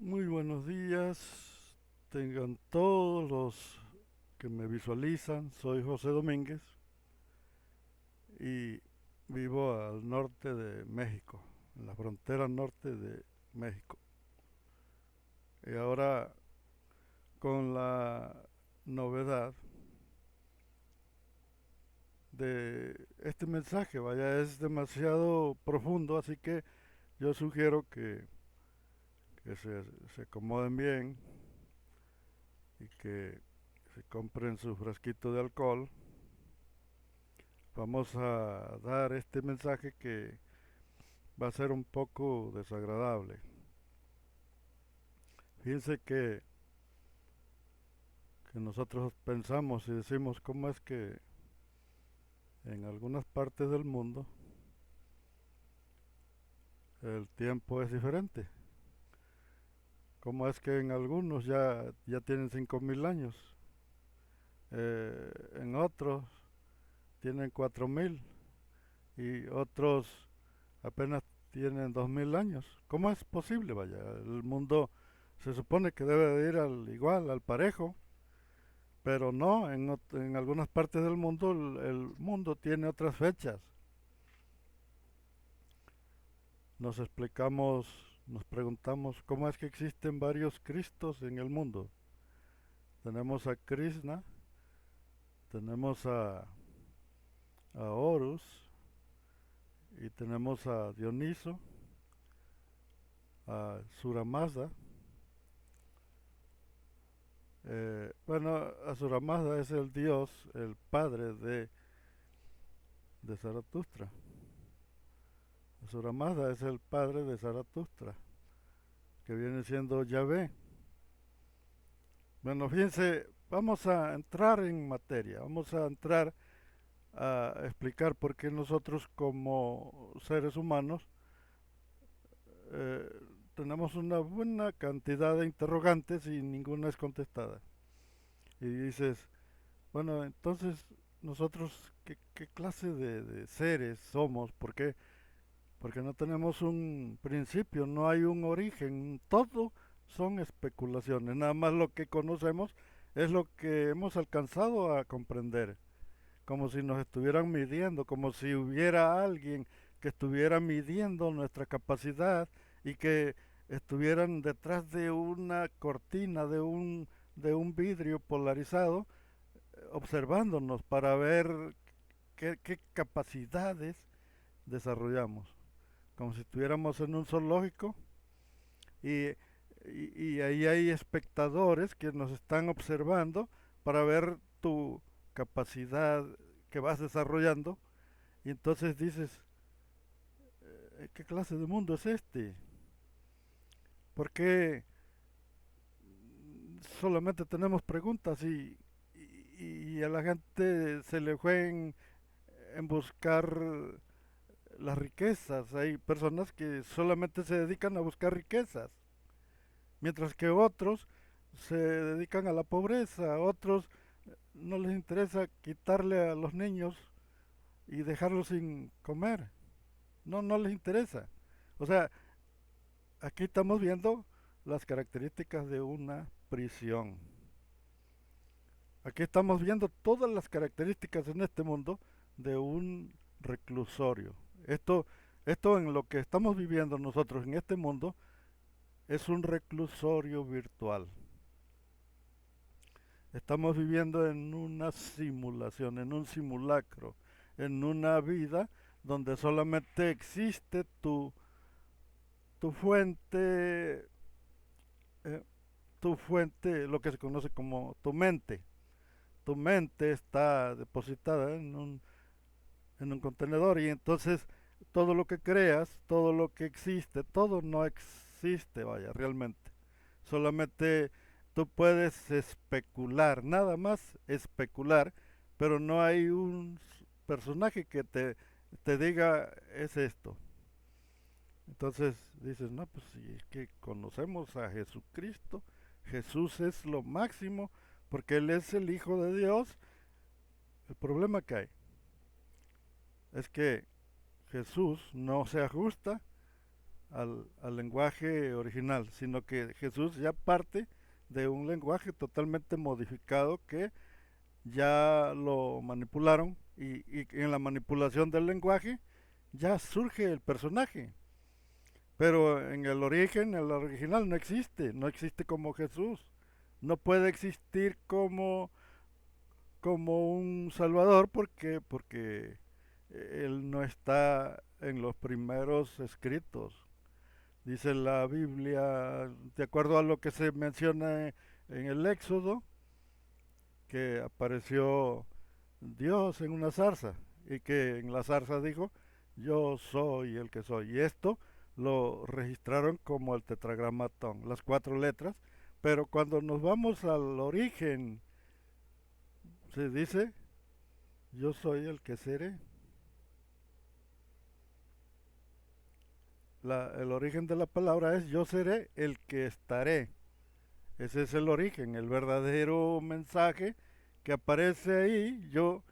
Muy buenos días, tengan todos los que me visualizan. Soy José Domínguez y vivo al norte de México, en la frontera norte de México. Y ahora con la novedad de este mensaje, vaya, es demasiado profundo, así que yo sugiero que se acomoden bien y que se compren su frasquito de alcohol. Vamos a dar este mensaje que va a ser un poco desagradable. Fíjense que nosotros pensamos y decimos cómo es que en algunas partes del mundo el tiempo es diferente. Cómo es que en algunos ya tienen 5000 años, en otros tienen 4000 y otros apenas tienen 2000 años. ¿Cómo es posible? Vaya, el mundo se supone que debe de ir al igual, al parejo. Pero no, en algunas partes del mundo el mundo tiene otras fechas. Nos explicamos, nos preguntamos cómo es que existen varios Cristos en el mundo. Tenemos a Krishna, tenemos a Horus y tenemos a Dioniso, a Suramazda. Bueno, Asura Mazda es el dios, el padre de Zaratustra. Asura Mazda es el padre de Zaratustra, que viene siendo Yahvé. Bueno, fíjense, vamos a entrar en materia, vamos a entrar a explicar por qué nosotros como seres humanos eh, tenemos una buena cantidad de interrogantes y ninguna es contestada. Y dices, bueno, entonces nosotros, ¿qué clase de seres somos? ¿Por qué? Porque no tenemos un principio, no hay un origen, todo son especulaciones, nada más lo que conocemos es lo que hemos alcanzado a comprender, como si nos estuvieran midiendo, como si hubiera alguien que estuviera midiendo nuestra capacidad y que estuvieran detrás de una cortina, de un vidrio polarizado, observándonos para ver qué capacidades desarrollamos, como si estuviéramos en un zoológico y, y ahí hay espectadores que nos están observando para ver tu capacidad que vas desarrollando y entonces dices, ¿qué clase de mundo es este? ¿Por qué solamente tenemos preguntas y a la gente se le fue en buscar las riquezas? Hay personas que solamente se dedican a buscar riquezas, mientras que otros se dedican a la pobreza, otros no les interesa quitarle a los niños y dejarlos sin comer, no les interesa. O sea, aquí estamos viendo las características de una prisión. Aquí estamos viendo todas las características en este mundo de un reclusorio. Esto, esto en lo que estamos viviendo nosotros en este mundo es un reclusorio virtual. Estamos viviendo en una simulación, en un simulacro, en una vida donde solamente existe tu fuente, eh, tu fuente, lo que se conoce como tu mente. Tu mente está depositada en un contenedor y entonces todo lo que creas, todo lo que existe, todo no existe, vaya, realmente. Solamente tú puedes especular, nada más especular, pero no hay un personaje que te diga es esto. Entonces dices, no, pues si es que conocemos a Jesucristo, Jesús es lo máximo, porque Él es el Hijo de Dios. El problema que hay es que Jesús no se ajusta al lenguaje original, sino que Jesús ya parte de un lenguaje totalmente modificado que ya lo manipularon y en la manipulación del lenguaje ya surge el personaje. Pero en el origen, el original no existe como Jesús, no puede existir como un Salvador porque él no está en los primeros escritos. Dice la Biblia, de acuerdo a lo que se menciona en el Éxodo, que apareció Dios en una zarza y que en la zarza dijo, yo soy el que soy. Y esto lo registraron como el tetragramatón, las 4 letras, pero cuando nos vamos al origen, se dice, yo soy el que seré. El origen de la palabra es yo seré el que estaré. Ese es el origen, el verdadero mensaje que aparece ahí. Yo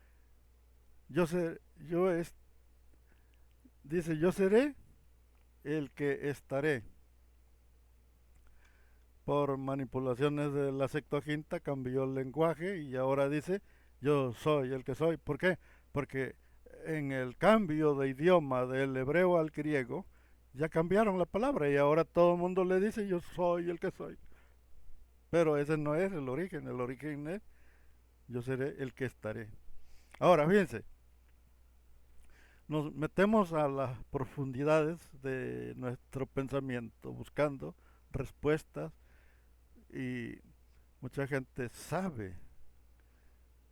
sé, dice yo seré el que estaré. Por manipulaciones de la Septuaginta cambió el lenguaje y ahora dice yo soy el que soy. ¿Por qué? Porque en el cambio de idioma del hebreo al griego ya cambiaron la palabra y ahora todo el mundo le dice yo soy el que soy. Pero ese no es el origen es yo seré el que estaré. Ahora, fíjense, nos metemos a las profundidades de nuestro pensamiento buscando respuestas y mucha gente sabe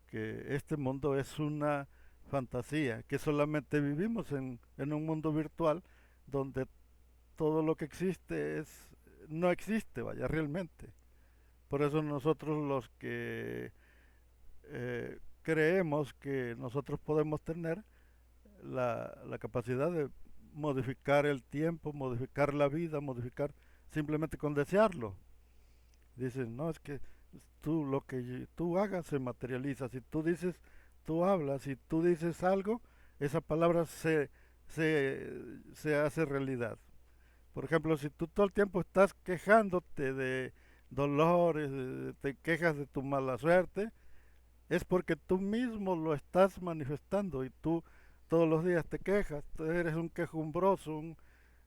que este mundo es una fantasía, que solamente vivimos en un mundo virtual donde todo lo que existe no existe, vaya, realmente. Por eso nosotros los que creemos que nosotros podemos tener la capacidad de modificar el tiempo, modificar la vida, modificar simplemente con desearlo. Dicen, no, es que tú lo que tú hagas se materializa. Si tú dices, tú hablas, si tú dices algo, esa palabra se hace realidad. Por ejemplo, si tú todo el tiempo estás quejándote de dolores, te quejas de tu mala suerte, es porque tú mismo lo estás manifestando y tú todos los días te quejas, tú eres un quejumbroso,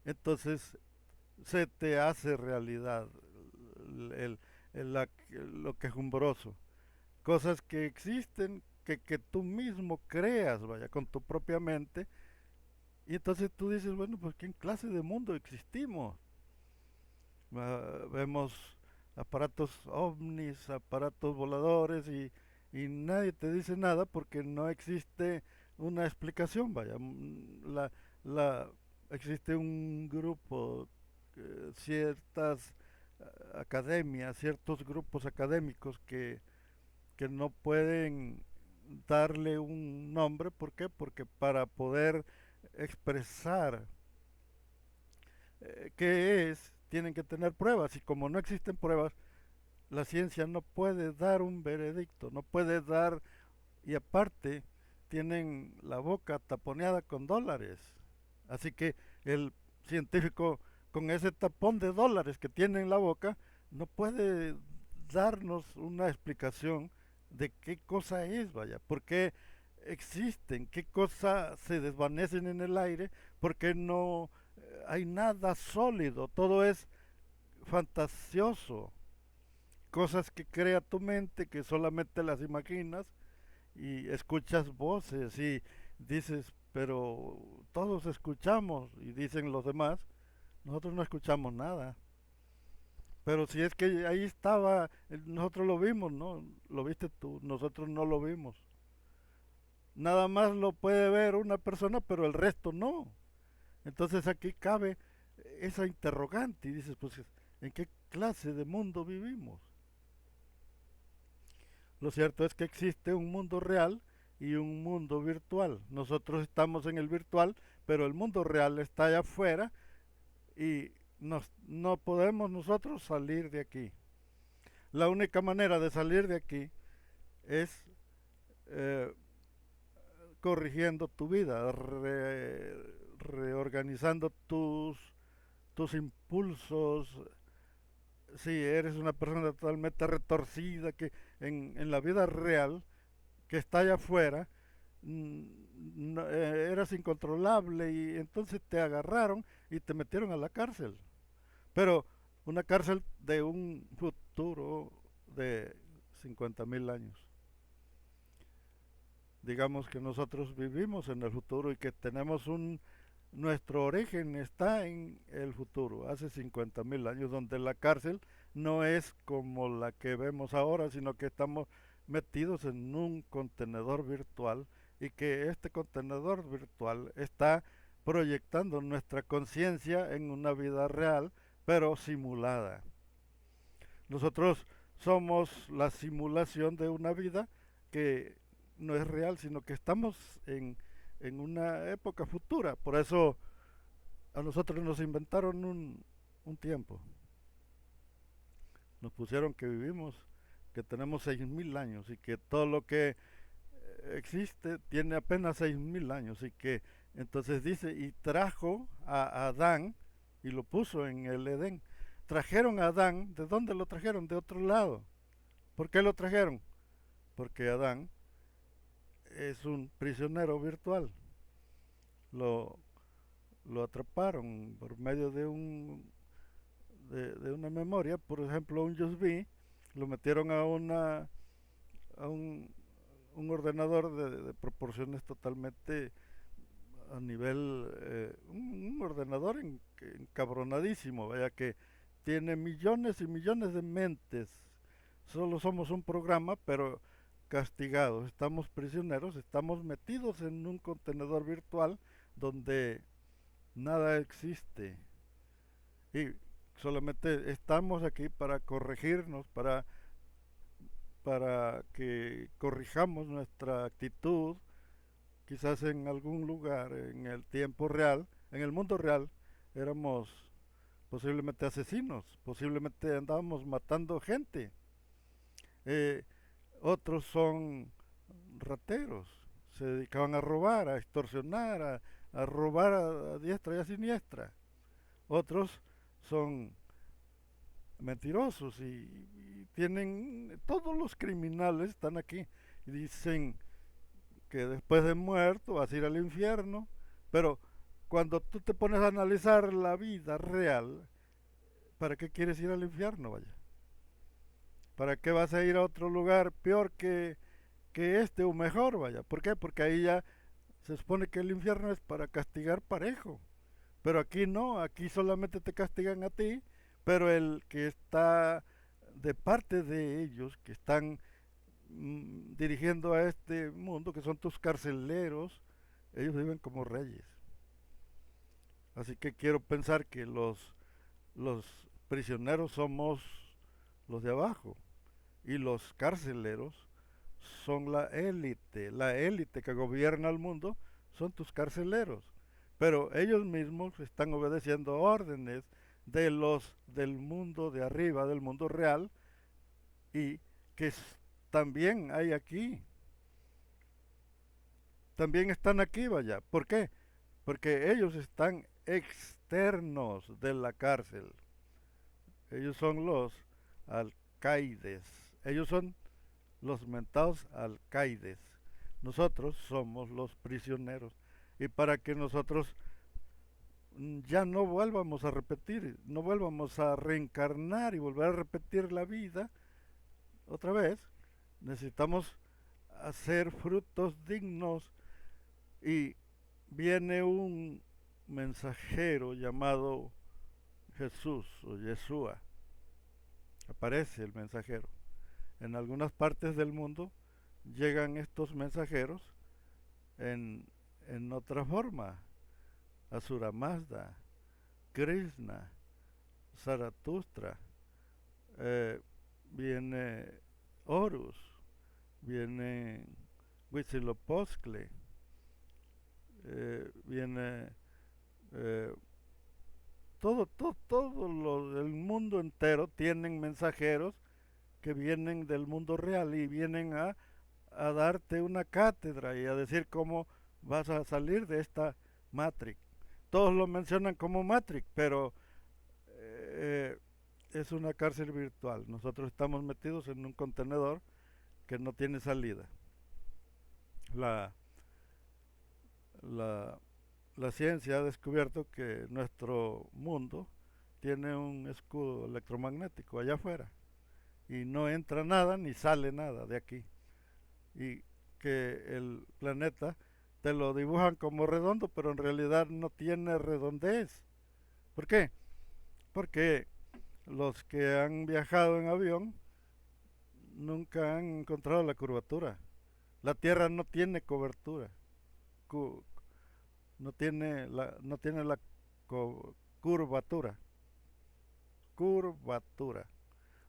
entonces se te hace realidad el, lo quejumbroso. Cosas que existen, que tú mismo creas, vaya, con tu propia mente, y entonces tú dices, bueno, pues ¿qué clase de mundo existimos? Vemos aparatos ovnis, aparatos voladores y nadie te dice nada porque no existe una explicación, vaya. La, existe un grupo, ciertas academias, ciertos grupos académicos que no pueden darle un nombre, ¿por qué? Porque para poder expresar qué es, tienen que tener pruebas y como no existen pruebas, la ciencia no puede dar un veredicto, no puede dar, y aparte tienen la boca taponeada con dólares. Así que el científico con ese tapón de dólares que tiene en la boca no puede darnos una explicación de qué cosa es, vaya, por qué existen, qué cosas se desvanecen en el aire, por qué no hay nada sólido, todo es fantasioso, cosas que crea tu mente que solamente las imaginas y escuchas voces y dices, pero todos escuchamos y dicen los demás, nosotros no escuchamos nada. Pero si es que ahí estaba, nosotros lo vimos, ¿no? Lo viste tú, nosotros no lo vimos. Nada más lo puede ver una persona, pero el resto no. Entonces aquí cabe esa interrogante y dices, pues, ¿en qué clase de mundo vivimos? Lo cierto es que existe un mundo real y un mundo virtual. Nosotros estamos en el virtual, pero el mundo real está allá afuera y no podemos nosotros salir de aquí. La única manera de salir de aquí es eh, corrigiendo tu vida, reorganizando tus tus impulsos, si eres una persona totalmente retorcida, que en la vida real, que está allá afuera, eras incontrolable y entonces te agarraron y te metieron a la cárcel. Pero una cárcel de un futuro de 50.000 años. Digamos que nosotros vivimos en el futuro y que tenemos nuestro origen está en el futuro, hace 50.000 años, donde la cárcel no es como la que vemos ahora, sino que estamos metidos en un contenedor virtual y que este contenedor virtual está proyectando nuestra conciencia en una vida real, pero simulada. Nosotros somos la simulación de una vida que no es real, sino que estamos en una época futura. Por eso a nosotros nos inventaron un tiempo. Nos pusieron que vivimos, que tenemos 6.000 años y que todo lo que existe tiene apenas 6.000 años y que entonces dice, y trajo a Adán y lo puso en el Edén. Trajeron a Adán, ¿de dónde lo trajeron? De otro lado. ¿Por qué lo trajeron? Porque Adán es un prisionero virtual. Lo, lo atraparon por medio de una memoria, por ejemplo un USB, lo metieron a un ordenador de proporciones totalmente a nivel, un ordenador encabronadísimo, vaya que tiene millones y millones de mentes. Solo somos un programa, pero castigados, estamos prisioneros, estamos metidos en un contenedor virtual donde nada existe y solamente estamos aquí para corregirnos, para que corrijamos nuestra actitud, quizás en algún lugar, en el tiempo real, en el mundo real, éramos posiblemente asesinos, posiblemente andábamos matando gente. Eh, Otros son rateros, se dedicaban a robar, a extorsionar, a robar a diestra y a siniestra. Otros son mentirosos y tienen, todos los criminales están aquí y dicen que después de muerto vas a ir al infierno, pero cuando tú te pones a analizar la vida real, ¿para qué quieres ir al infierno, vaya? ¿Para qué vas a ir a otro lugar peor que este o mejor, vaya? ¿Por qué? Porque ahí ya se supone que el infierno es para castigar parejo. Pero aquí no, aquí solamente te castigan a ti, pero el que está de parte de ellos, que están dirigiendo a este mundo, que son tus carceleros, ellos viven como reyes. Así que quiero pensar que los prisioneros somos los de abajo y los carceleros son la élite que gobierna el mundo son tus carceleros. Pero ellos mismos están obedeciendo órdenes de los del mundo de arriba, del mundo real, y que también hay aquí. También están aquí, vaya. ¿Por qué? Porque ellos están externos de la cárcel. Ellos son los alcaides. Ellos son los mentados alcaides. Nosotros somos los prisioneros. Y para que nosotros ya no vuelvamos a repetir, no vuelvamos a reencarnar y volver a repetir la vida otra vez, necesitamos hacer frutos dignos y viene un mensajero llamado Jesús o Yeshua. Aparece el mensajero. En algunas partes del mundo llegan estos mensajeros en otra forma. Asura Mazda, Krishna, Zaratustra, viene Horus, viene Huitzilopochtli, viene eh, el mundo entero tienen mensajeros que vienen del mundo real y vienen a darte una cátedra y a decir cómo vas a salir de esta Matrix. Todos lo mencionan como Matrix, pero es una cárcel virtual. Nosotros estamos metidos en un contenedor que no tiene salida. La, la, la ciencia ha descubierto que nuestro mundo tiene un escudo electromagnético allá afuera y no entra nada ni sale nada de aquí. Y que el planeta te lo dibujan como redondo, pero en realidad no tiene redondez. ¿Por qué? Porque los que han viajado en avión nunca han encontrado la curvatura. La Tierra no tiene cobertura, cu- no tiene la curvatura, curvatura.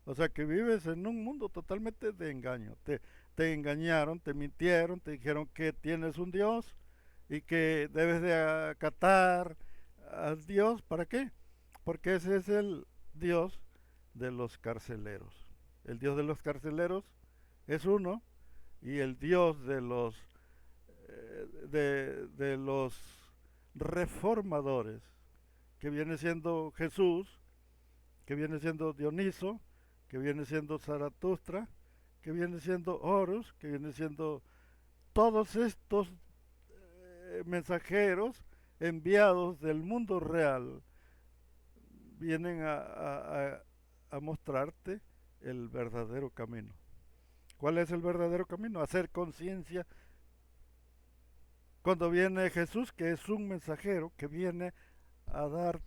O sea que vives en un mundo totalmente de engaño. Te engañaron, te mintieron, te dijeron que tienes un Dios y que debes de acatar al Dios. ¿Para qué? Porque ese es el Dios de los carceleros. El Dios de los carceleros es uno y el Dios de los reformadores, que viene siendo Jesús, que viene siendo Dioniso, que viene siendo Zaratustra, que viene siendo Horus, que viene siendo todos estos mensajeros enviados del mundo real, vienen a mostrarte el verdadero camino. ¿Cuál es el verdadero camino? Hacer conciencia. Cuando viene Jesús, que es un mensajero que viene a dar,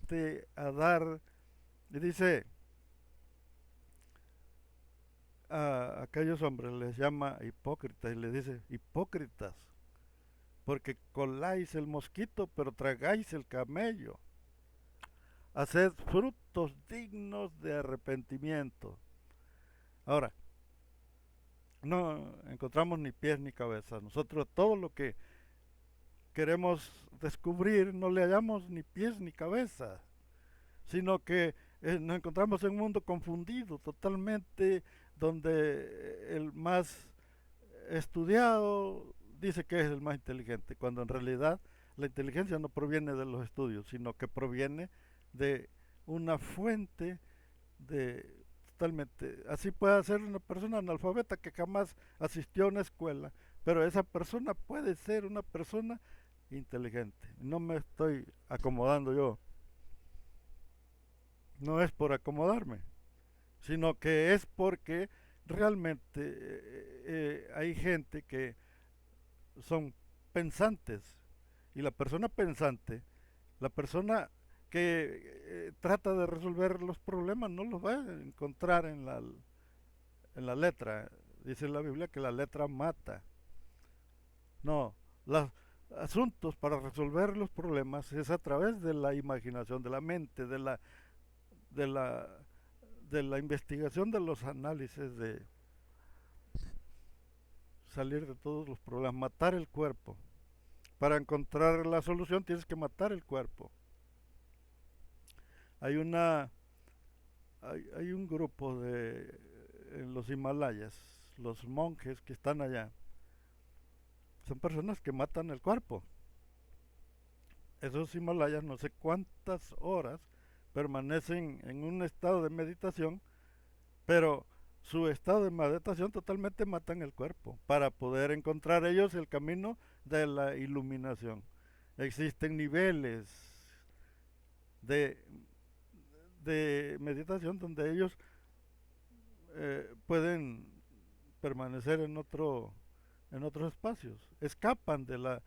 y dice, a aquellos hombres les llama hipócritas y les dice, hipócritas, porque coláis el mosquito, pero tragáis el camello. Haced frutos dignos de arrepentimiento. Ahora, no encontramos ni pies ni cabeza. Nosotros todo lo que queremos descubrir no le hallamos ni pies ni cabeza, sino que nos encontramos en un mundo confundido totalmente, donde el más estudiado dice que es el más inteligente, cuando en realidad la inteligencia no proviene de los estudios, sino que proviene de una fuente de totalmente. Así puede ser una persona analfabeta que jamás asistió a una escuela, pero esa persona puede ser una persona inteligente. No me estoy acomodando yo, no es por acomodarme, sino que es porque realmente hay gente que son pensantes. Y la persona pensante, la persona que trata de resolver los problemas, no los va a encontrar en la letra. Dice la Biblia que la letra mata. No, los asuntos para resolver los problemas es a través de la imaginación, de la mente, de la, de la investigación, de los análisis, de salir de todos los problemas, matar el cuerpo. Para encontrar la solución tienes que matar el cuerpo. Hay una hay un grupo en los Himalayas, los monjes que están allá, son personas que matan el cuerpo. Esos Himalayas no sé cuántas horas permanecen en un estado de meditación, pero su estado de meditación totalmente matan el cuerpo para poder encontrar ellos el camino de la iluminación. Existen niveles de, de meditación donde ellos pueden permanecer en otros espacios, escapan de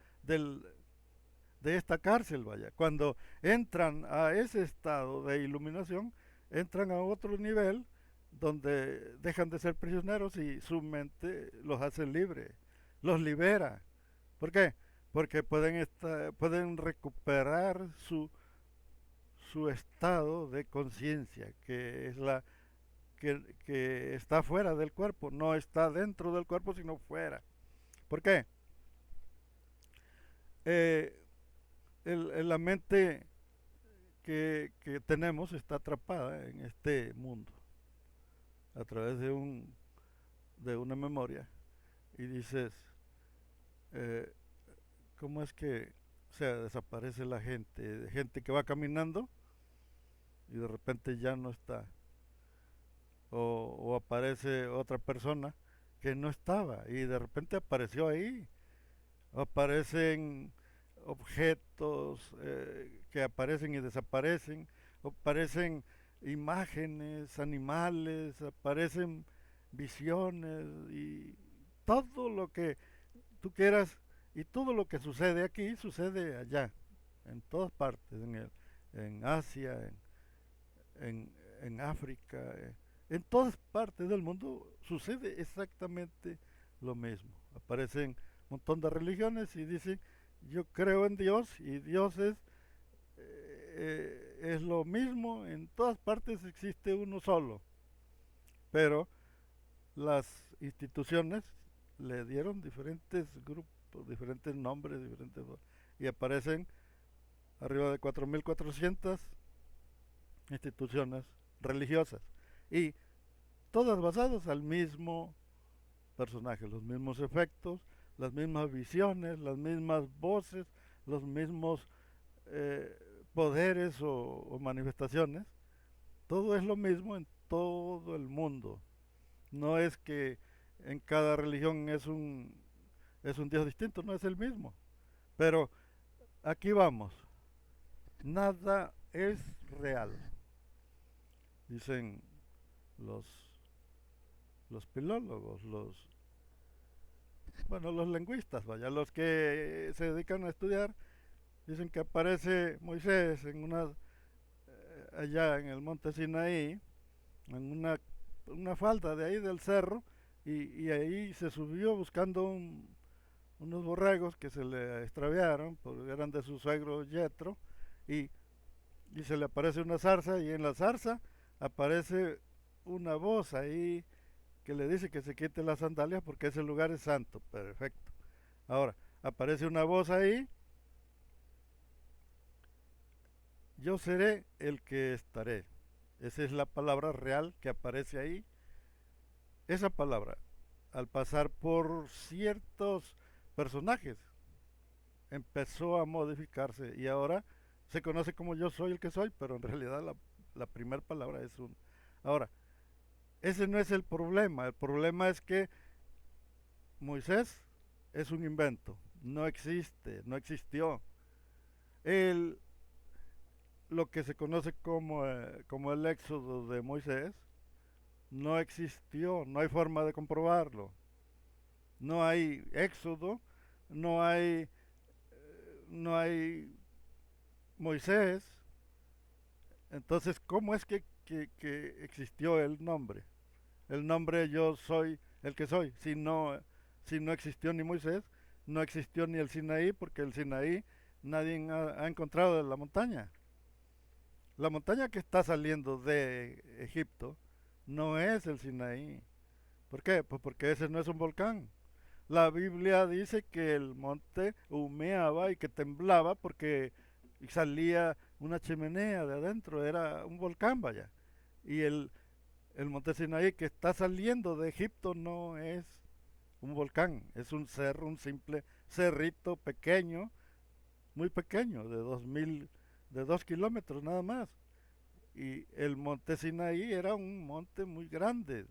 esta cárcel, vaya. Cuando entran a ese estado de iluminación, entran a otro nivel donde dejan de ser prisioneros y su mente los hace libres, los libera. ¿Por qué? Porque pueden recuperar su estado de conciencia, que es que está fuera del cuerpo, no está dentro del cuerpo, sino fuera. ¿Por qué? Eh, la mente que tenemos está atrapada en este mundo a través de una memoria y dices, eh, ¿cómo es que, o sea, desaparece la gente? Gente que va caminando y de repente ya no está. O aparece otra persona que no estaba y de repente apareció ahí. Aparecen objetos que aparecen y desaparecen, aparecen imágenes, animales, aparecen visiones y todo lo que tú quieras y todo lo que sucede aquí sucede allá, en todas partes, en Asia, en África, en todas partes del mundo sucede exactamente lo mismo. Aparecen un montón de religiones y dicen, yo creo en Dios y Dios es lo mismo, en todas partes existe uno solo, pero las instituciones le dieron diferentes grupos, diferentes nombres, y aparecen arriba de 4.400 instituciones religiosas y todas basadas al mismo personaje, los mismos efectos, las mismas visiones, las mismas voces, los mismos eh, poderes o manifestaciones. Todo es lo mismo en todo el mundo. No es que en cada religión es un Dios distinto, no es el mismo. Pero aquí vamos, nada es real, dicen los, los filólogos, bueno, los lingüistas, vaya, los que se dedican a estudiar, dicen que aparece Moisés allá en el monte Sinaí, en una falda de ahí del cerro, y ahí se subió buscando unos borregos que se le extraviaron, porque eran de su suegro Yetro, y, y se le aparece una zarza, y en la zarza aparece una voz ahí que le dice que se quite las sandalias porque ese lugar es santo. Perfecto. Ahora, aparece una voz ahí, yo seré el que estaré. Esa es la palabra real que aparece ahí. Esa palabra, al pasar por ciertos personajes, empezó a modificarse y ahora se conoce como yo soy el que soy, pero en realidad la primera palabra es un. Ahora, ese no es el problema es que Moisés es un invento, no existe, no existió. El, lo que se conoce como el éxodo de Moisés no existió, no hay forma de comprobarlo. No hay éxodo, no hay, no hay Moisés. Entonces, ¿cómo es que existió el nombre? El nombre yo soy el que soy. Si no existió ni Moisés, no existió ni el Sinaí, porque el Sinaí nadie ha encontrado en la montaña. La montaña que está saliendo de Egipto no es el Sinaí. ¿Por qué? Pues porque ese no es un volcán. La Biblia dice que el monte humeaba y que temblaba porque salía una chimenea de adentro, era un volcán, vaya. Y el monte Sinaí que está saliendo de Egipto no es un volcán, es un cerro, un simple cerrito pequeño, muy pequeño, de 2 kilómetros nada más. Y el monte Sinaí era un monte muy grande.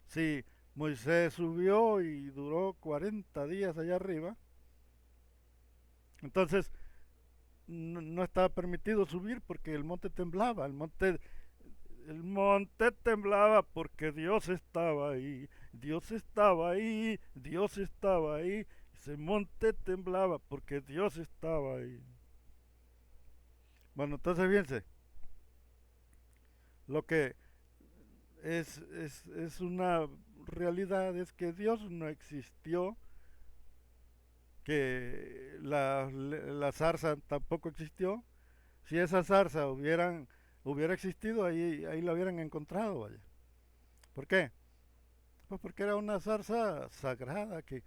Si Moisés subió y duró 40 días allá arriba, entonces no estaba permitido subir porque el monte temblaba, el monte temblaba porque Dios estaba ahí, Dios estaba ahí, Dios estaba ahí, ese monte temblaba porque Dios estaba ahí. Bueno, entonces fíjense, lo que es una realidad es que Dios no existió, que la zarza tampoco existió. Si esa zarza hubiera existido, ahí la hubieran encontrado, vaya. ¿Por qué? Pues porque era una zarza sagrada que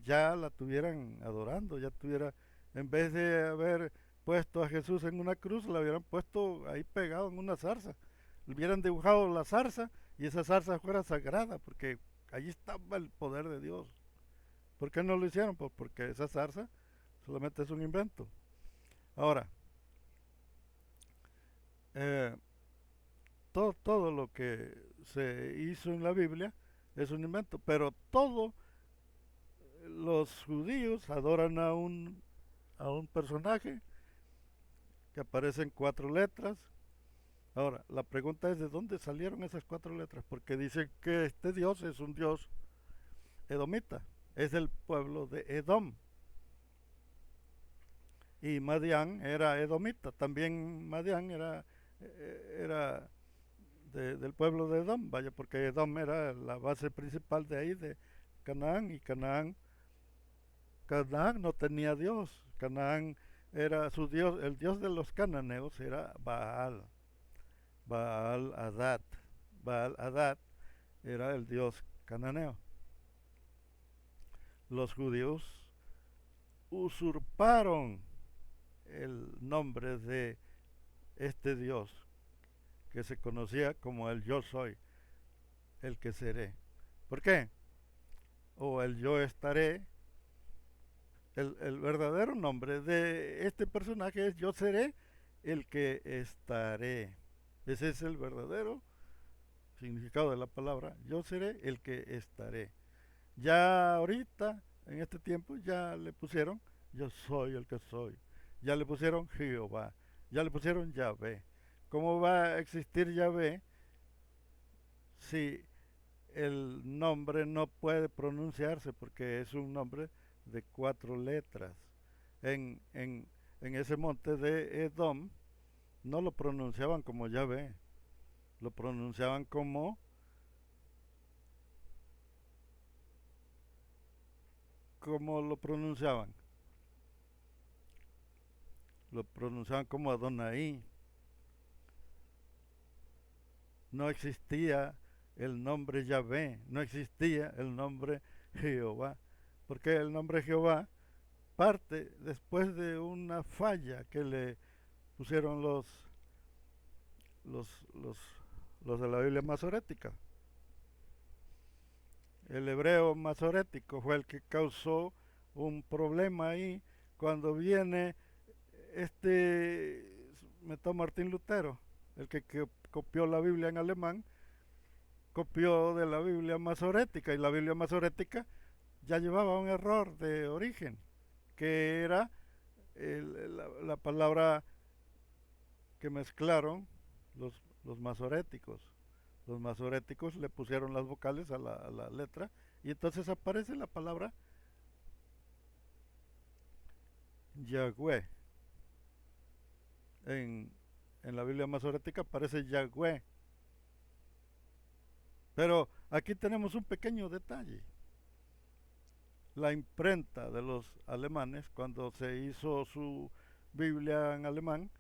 ya la tuvieran adorando, ya tuviera, en vez de haber puesto a Jesús en una cruz, la hubieran puesto ahí pegado en una zarza. Le hubieran dibujado la zarza y esa zarza fuera sagrada, porque allí estaba el poder de Dios. ¿Por qué no lo hicieron? Pues porque esa zarza solamente es un invento. Ahora, eh, todo lo que se hizo en la Biblia es un invento, pero todos los judíos adoran a un personaje que aparece en 4 letras. Ahora, la pregunta es de dónde salieron esas 4 letras, porque dicen que este Dios es un Dios edomita, es del pueblo de Edom. Y Madián era edomita, también Madián era del pueblo de Edom, vaya, porque Edom era la base principal de ahí, de Canaán, y Canaán no tenía Dios, Canaán era su Dios, el Dios de los cananeos era Baal Hadad, Baal Hadad era el Dios cananeo. Los judíos usurparon el nombre de este Dios que se conocía como el yo soy, el que seré. ¿Por qué? O el yo estaré. El verdadero nombre de este personaje es yo seré el que estaré. Ese es el verdadero significado de la palabra. Yo seré el que estaré. Ya ahorita, en este tiempo, ya le pusieron yo soy el que soy. Ya le pusieron Jehová. Ya le pusieron Yahvé. ¿Cómo va a existir Yahvé si el nombre no puede pronunciarse porque es un nombre de 4 letras? En, en, en ese monte de Edom no lo pronunciaban como Yahvé, lo pronunciaban como lo pronunciaban como Adonai. No existía el nombre Yahvé, no existía el nombre Jehová, porque el nombre Jehová parte después de una falla que le pusieron los, los, los de la Biblia masorética. El hebreo masorético fue el que causó un problema ahí cuando viene Martín Lutero, el que copió la Biblia en alemán, copió de la Biblia masorética, y la Biblia masorética ya llevaba un error de origen, que era la palabra que mezclaron los masoréticos. Los masoréticos le pusieron las vocales a la letra, y entonces aparece la palabra Yahweh. En, en la Biblia masorética aparece Yahweh. Pero aquí tenemos un pequeño detalle. La imprenta de los alemanes, cuando se hizo su Biblia en alemán,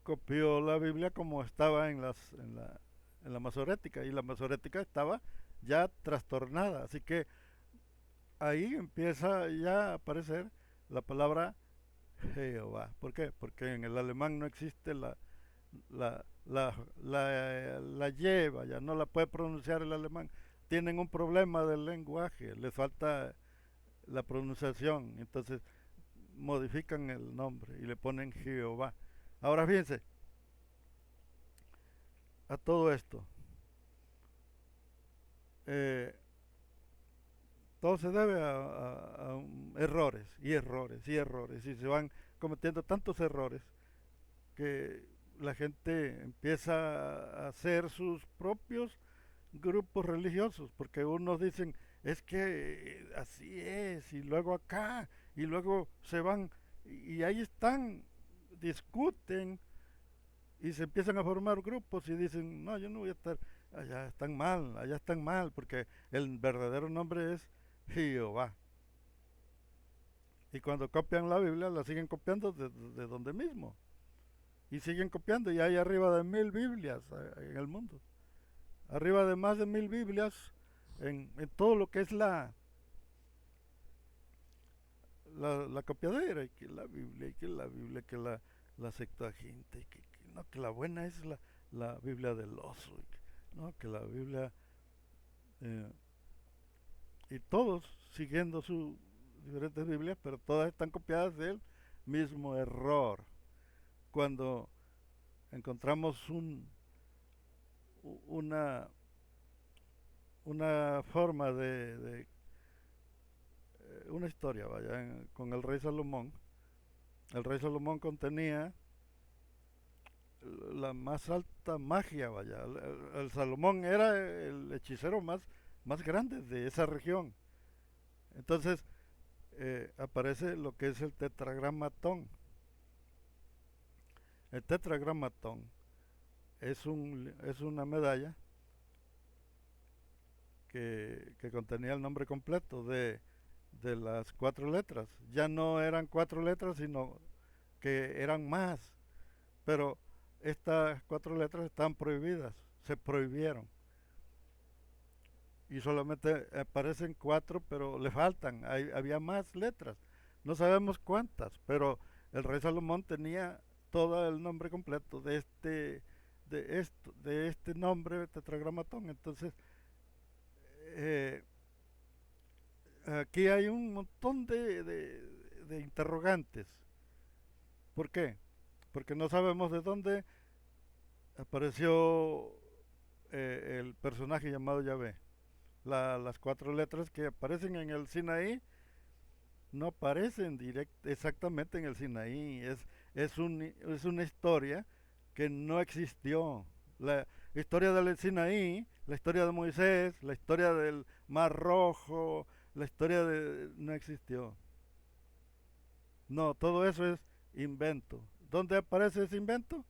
copió la Biblia como estaba en la masorética, y la masorética estaba ya trastornada. Así que ahí empieza ya a aparecer la palabra Jehová. ¿Por qué? Porque en el alemán no existe la lleva, ya no la puede pronunciar el alemán. Tienen un problema del lenguaje, les falta la pronunciación, entonces modifican el nombre y le ponen Jehová. Ahora fíjense, a todo esto, eh, todo se debe a errores y errores y errores, y se van cometiendo tantos errores que la gente empieza a hacer sus propios grupos religiosos, porque unos dicen, es que así es, y luego acá, y luego se van, y ahí están, discuten, y se empiezan a formar grupos y dicen, no, yo no voy a estar, allá están mal, porque el verdadero nombre es Jehová. Y cuando copian la Biblia, la siguen copiando de donde mismo. Y siguen copiando, y hay arriba de 1000 Biblias en el mundo. Arriba de más de 1000 Biblias en todo lo que es la copiadera, y que la Biblia, y que la Biblia, que la Septuaginta, y no, que la buena es la Biblia del oso, no, que la Biblia, eh, y todos siguiendo sus diferentes Biblias, pero todas están copiadas del mismo error. Cuando encontramos una, una forma una historia, vaya, con el rey Salomón. El rey Salomón contenía la más alta magia, vaya. El Salomón era el hechicero más grande de esa región. Entonces aparece lo que es el tetragramatón. El tetragramatón es una medalla que contenía el nombre completo de las cuatro letras. Ya no eran cuatro letras, sino que eran más. Pero estas cuatro letras están prohibidas, se prohibieron. Y solamente aparecen cuatro, pero le faltan. Había más letras. No sabemos cuántas, pero el rey Salomón tenía todo el nombre completo de este nombre tetragramatón. Entonces, eh, aquí hay un montón de interrogantes. ¿Por qué? Porque no sabemos de dónde apareció el personaje llamado Yahvé. Las cuatro letras que aparecen en el Sinaí no aparecen exactamente en el Sinaí. Es una historia que no existió. La historia del Sinaí, la historia de Moisés, la historia del Mar Rojo, la historia de... no existió. No, todo eso es invento. ¿Dónde aparece ese invento?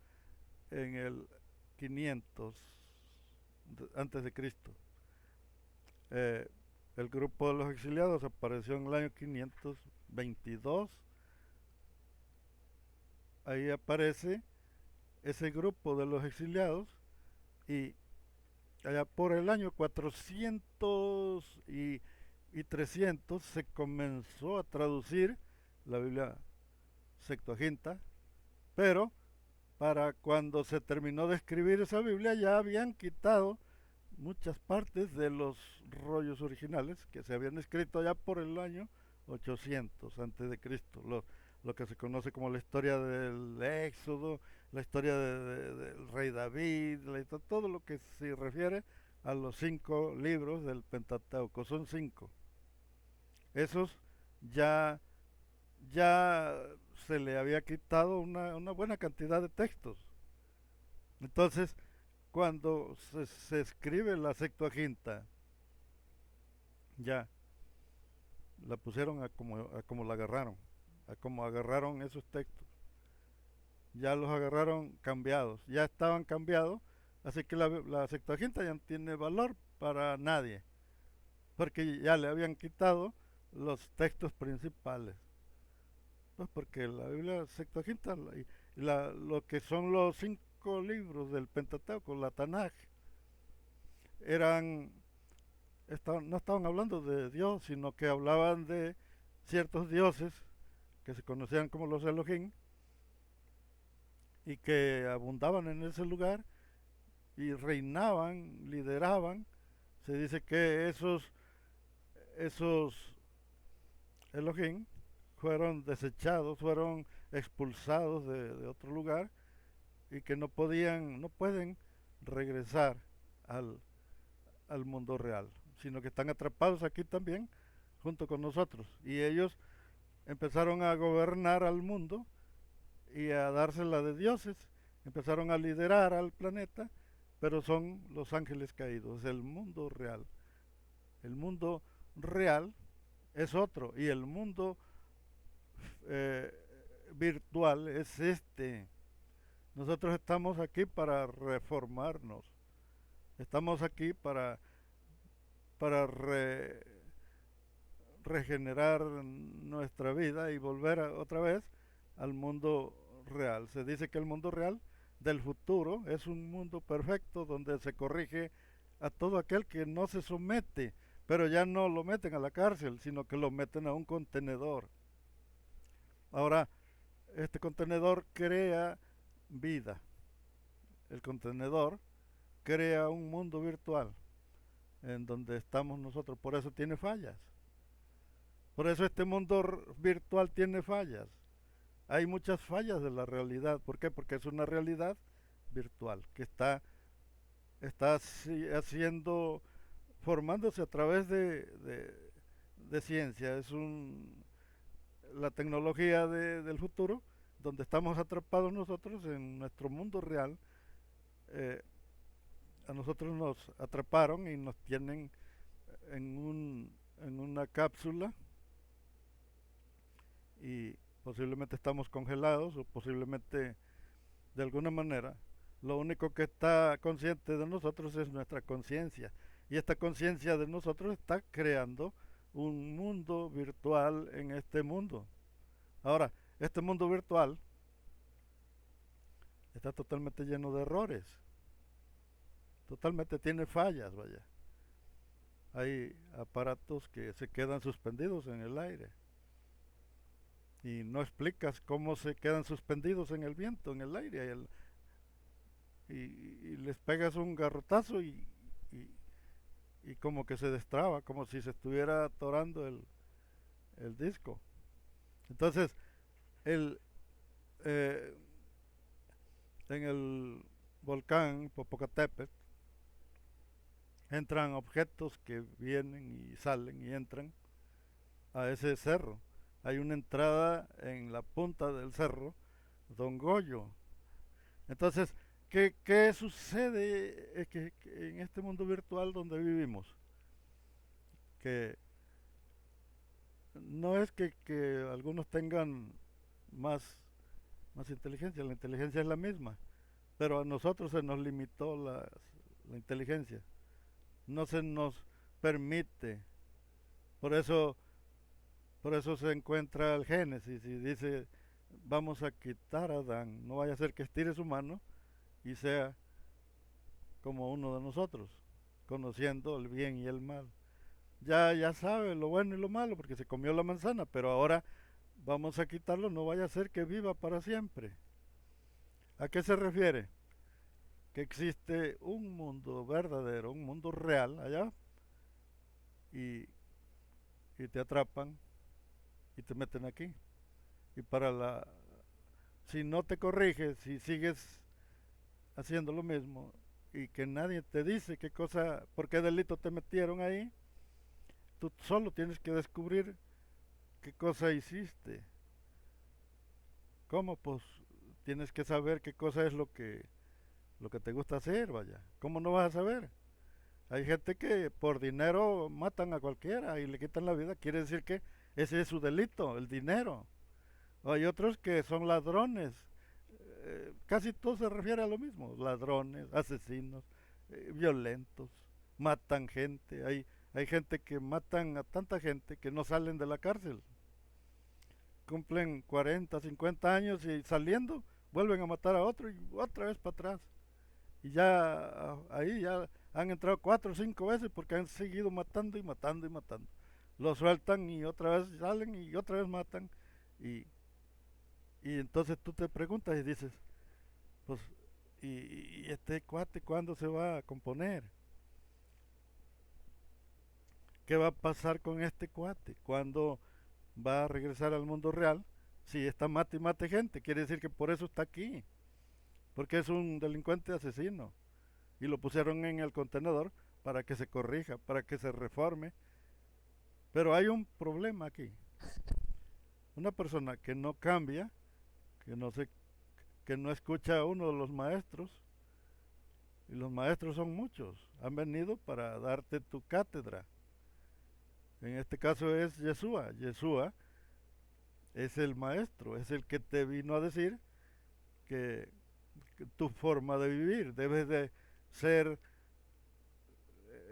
En el 500 antes de Cristo. Eh, el grupo de los exiliados apareció en el año 522. Ahí aparece ese grupo de los exiliados y allá por el año 400 y 300 se comenzó a traducir la Biblia Septuaginta, pero para cuando se terminó de escribir esa Biblia ya habían quitado muchas partes de los rollos originales que se habían escrito ya por el año 800 antes de Cristo, lo que se conoce como la historia del Éxodo, la historia del rey David, todo lo que se refiere a los 5 libros del Pentateuco, son 5. Esos ya, ya se le había quitado una buena cantidad de textos. Entonces, cuando se escribe la Septuaginta, ya la pusieron a como la agarraron, a como agarraron esos textos. Ya los agarraron cambiados, ya estaban cambiados, así que la Septuaginta ya no tiene valor para nadie, porque ya le habían quitado los textos principales. Pues porque la Biblia Septuaginta lo que son los 5 libros del Pentateuco, la Tanaj, eran no estaban hablando de Dios, sino que hablaban de ciertos dioses que se conocían como los Elohim y que abundaban en ese lugar y reinaban, lideraban. Se dice que esos Elohim fueron desechados, fueron expulsados de otro lugar y que no pueden regresar al, al mundo real, sino que están atrapados aquí también junto con nosotros. Y ellos empezaron a gobernar al mundo y a dársela de dioses, empezaron a liderar al planeta, pero son los ángeles caídos, el mundo real. El mundo real es otro y el mundo eh, virtual es este. Nosotros estamos aquí para reformarnos, estamos aquí para regenerar nuestra vida y volver otra vez al mundo real. Se dice que el mundo real del futuro es un mundo perfecto donde se corrige a todo aquel que no se somete, pero ya no lo meten a la cárcel, sino que lo meten a un contenedor. Ahora, este contenedor crea vida. El contenedor crea un mundo virtual en donde estamos nosotros. Por eso tiene fallas. Por eso este mundo virtual tiene fallas. Hay muchas fallas de la realidad. ¿Por qué? Porque es una realidad virtual que está haciendo, formándose a través de ciencia. La tecnología del futuro, donde estamos atrapados nosotros en nuestro mundo real. eh, a nosotros nos atraparon y nos tienen en una cápsula y posiblemente estamos congelados o posiblemente de alguna manera lo único que está consciente de nosotros es nuestra conciencia, y esta conciencia de nosotros está creando un mundo virtual en este mundo. Ahora, este mundo virtual está totalmente lleno de errores, totalmente tiene fallas, vaya. Hay aparatos que se quedan suspendidos en el aire y no explicas cómo se quedan suspendidos en el viento, en el aire, y les pegas un garrotazo y, y como que se destraba, como si se estuviera atorando el disco. Entonces, el, eh, en el volcán Popocatépetl entran objetos que vienen y salen y entran a ese cerro. Hay una entrada en la punta del cerro, Don Goyo. Entonces, ¿qué sucede que en este mundo virtual donde vivimos? Que no es que algunos tengan más, más inteligencia, la inteligencia es la misma, pero a nosotros se nos limitó la inteligencia, no se nos permite. Por eso, por eso se encuentra el Génesis y dice, vamos a quitar a Adán, no vaya a ser que estire su mano y sea como uno de nosotros, conociendo el bien y el mal. Ya sabe lo bueno y lo malo porque se comió la manzana, pero ahora vamos a quitarlo, no vaya a ser que viva para siempre. ¿A qué se refiere? Que existe un mundo verdadero, un mundo real allá, y, y te atrapan y te meten aquí. Y si no te corriges, si sigues haciendo lo mismo y que nadie te dice qué cosa, por qué delito te metieron ahí, tú solo tienes que descubrir qué cosa hiciste. ¿Cómo? Pues tienes que saber qué cosa es lo que te gusta hacer, vaya. ¿Cómo no vas a saber? Hay gente que por dinero matan a cualquiera y le quitan la vida. Quiere decir que ese es su delito, el dinero. O hay otros que son ladrones. Casi todo se refiere a lo mismo. Ladrones, asesinos, violentos, matan gente. Hay gente que matan a tanta gente que no salen de la cárcel. Cumplen 40, 50 años y saliendo vuelven a matar a otro y otra vez para atrás. Y ya ahí ya han entrado 4 o 5 veces porque han seguido matando y matando y matando. Los sueltan y otra vez salen y otra vez matan. Y, y entonces tú te preguntas y dices, pues, ¿y este cuate cuándo se va a componer? ¿Qué va a pasar con este cuate? ¿Cuándo va a regresar al mundo real? Si está mate y mate gente, quiere decir que por eso está aquí. Porque es un delincuente asesino. Y lo pusieron en el contenedor para que se corrija, para que se reforme. Pero hay un problema aquí. Una persona que no cambia, que no escucha a uno de los maestros, y los maestros son muchos, han venido para darte tu cátedra. En este caso es Yeshua. Yeshua es el maestro, es el que te vino a decir que tu forma de vivir debe de ser.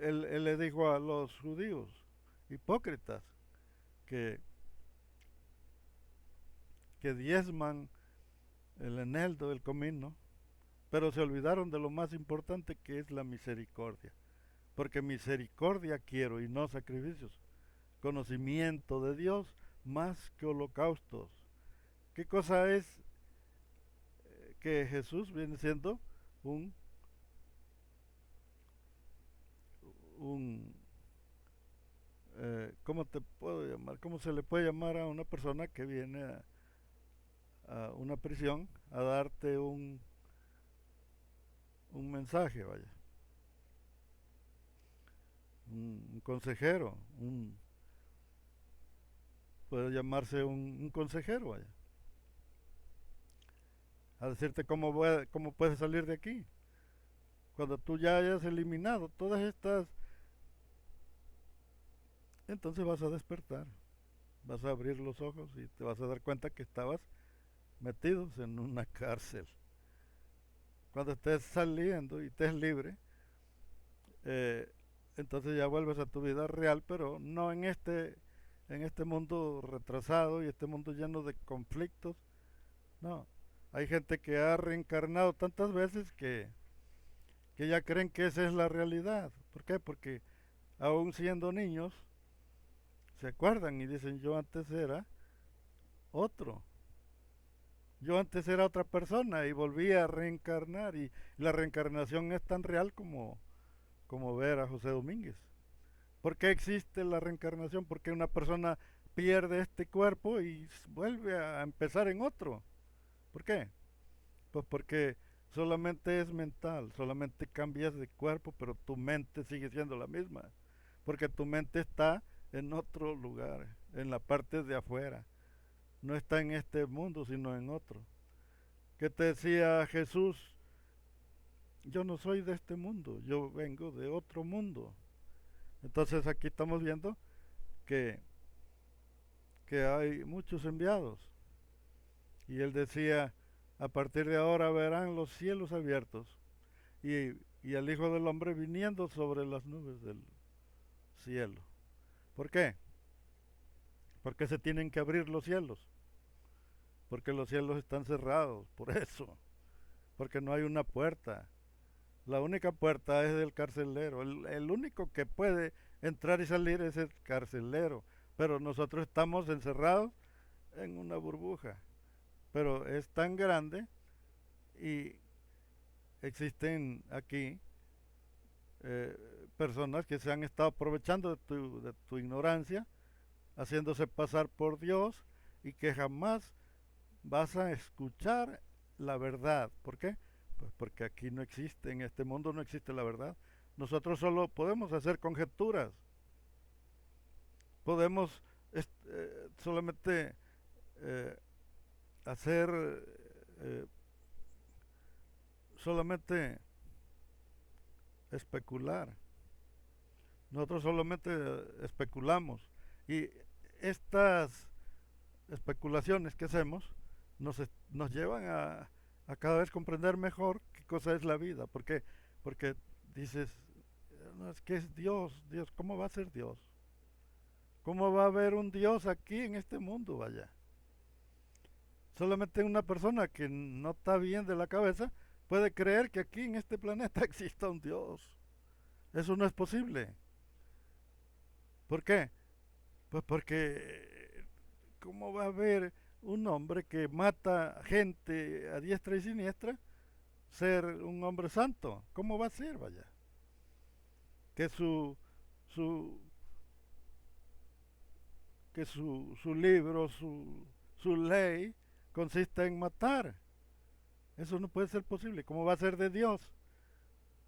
Él le dijo a los judíos hipócritas que, que diezman el eneldo, el comino, pero se olvidaron de lo más importante que es la misericordia. Porque misericordia quiero y no sacrificios. Conocimiento de Dios más que holocaustos. ¿Qué cosa es que Jesús viene siendo un, un ¿cómo te puedo llamar? ¿Cómo se le puede llamar a una persona que viene a una prisión a darte un mensaje, vaya, un consejero, puede llamarse un consejero, vaya, a decirte cómo puedes salir de aquí. Cuando tú ya hayas eliminado todas estas, entonces vas a despertar, vas a abrir los ojos y te vas a dar cuenta que estabas metidos en una cárcel. Cuando estés saliendo y estés libre, eh, entonces ya vuelves a tu vida real, pero no en este mundo retrasado y este mundo lleno de conflictos. No, hay gente que ha reencarnado tantas veces que ya creen que esa es la realidad. ¿Por qué? Porque aún siendo niños, se acuerdan y dicen, yo antes era otro. Yo antes era otra persona y volví a reencarnar y la reencarnación es tan real como ver a José Domínguez. ¿Por qué existe la reencarnación? Porque una persona pierde este cuerpo y vuelve a empezar en otro. ¿Por qué? Pues porque solamente es mental, solamente cambias de cuerpo, pero tu mente sigue siendo la misma. Porque tu mente está en otro lugar, en la parte de afuera. No está en este mundo, sino en otro. ¿Qué te decía Jesús? Yo no soy de este mundo, yo vengo de otro mundo. Entonces aquí estamos viendo que, que hay muchos enviados. Y él decía, a partir de ahora verán los cielos abiertos y al Hijo del Hombre viniendo sobre las nubes del cielo. ¿Por qué? Porque se tienen que abrir los cielos. Porque los cielos están cerrados, por eso. Porque no hay una puerta. La única puerta es del carcelero. El único que puede entrar y salir es el carcelero. Pero nosotros estamos encerrados en una burbuja. Pero es tan grande y existen aquí personas que se han estado aprovechando de tu ignorancia, haciéndose pasar por Dios y que jamás vas a escuchar la verdad. ¿Por qué? Pues porque aquí no existe, en este mundo no existe la verdad. Nosotros solo podemos hacer conjeturas, podemos solamente eh, hacer eh, solamente especular. Nosotros solamente especulamos y estas especulaciones que hacemos nos llevan a cada vez comprender mejor qué cosa es la vida. ¿Por qué? Porque dices, no, es que es Dios, Dios, ¿cómo va a ser Dios? ¿Cómo va a haber un Dios aquí en este mundo, vaya? Solamente una persona que no está bien de la cabeza puede creer que aquí en este planeta exista un Dios. Eso no es posible. ¿Por qué? Pues porque ¿cómo va a haber un hombre que mata gente a diestra y siniestra ser un hombre santo? ¿Cómo va a ser, vaya? Que su, su libro, su ley consiste en matar. Eso no puede ser posible. ¿Cómo va a ser de Dios?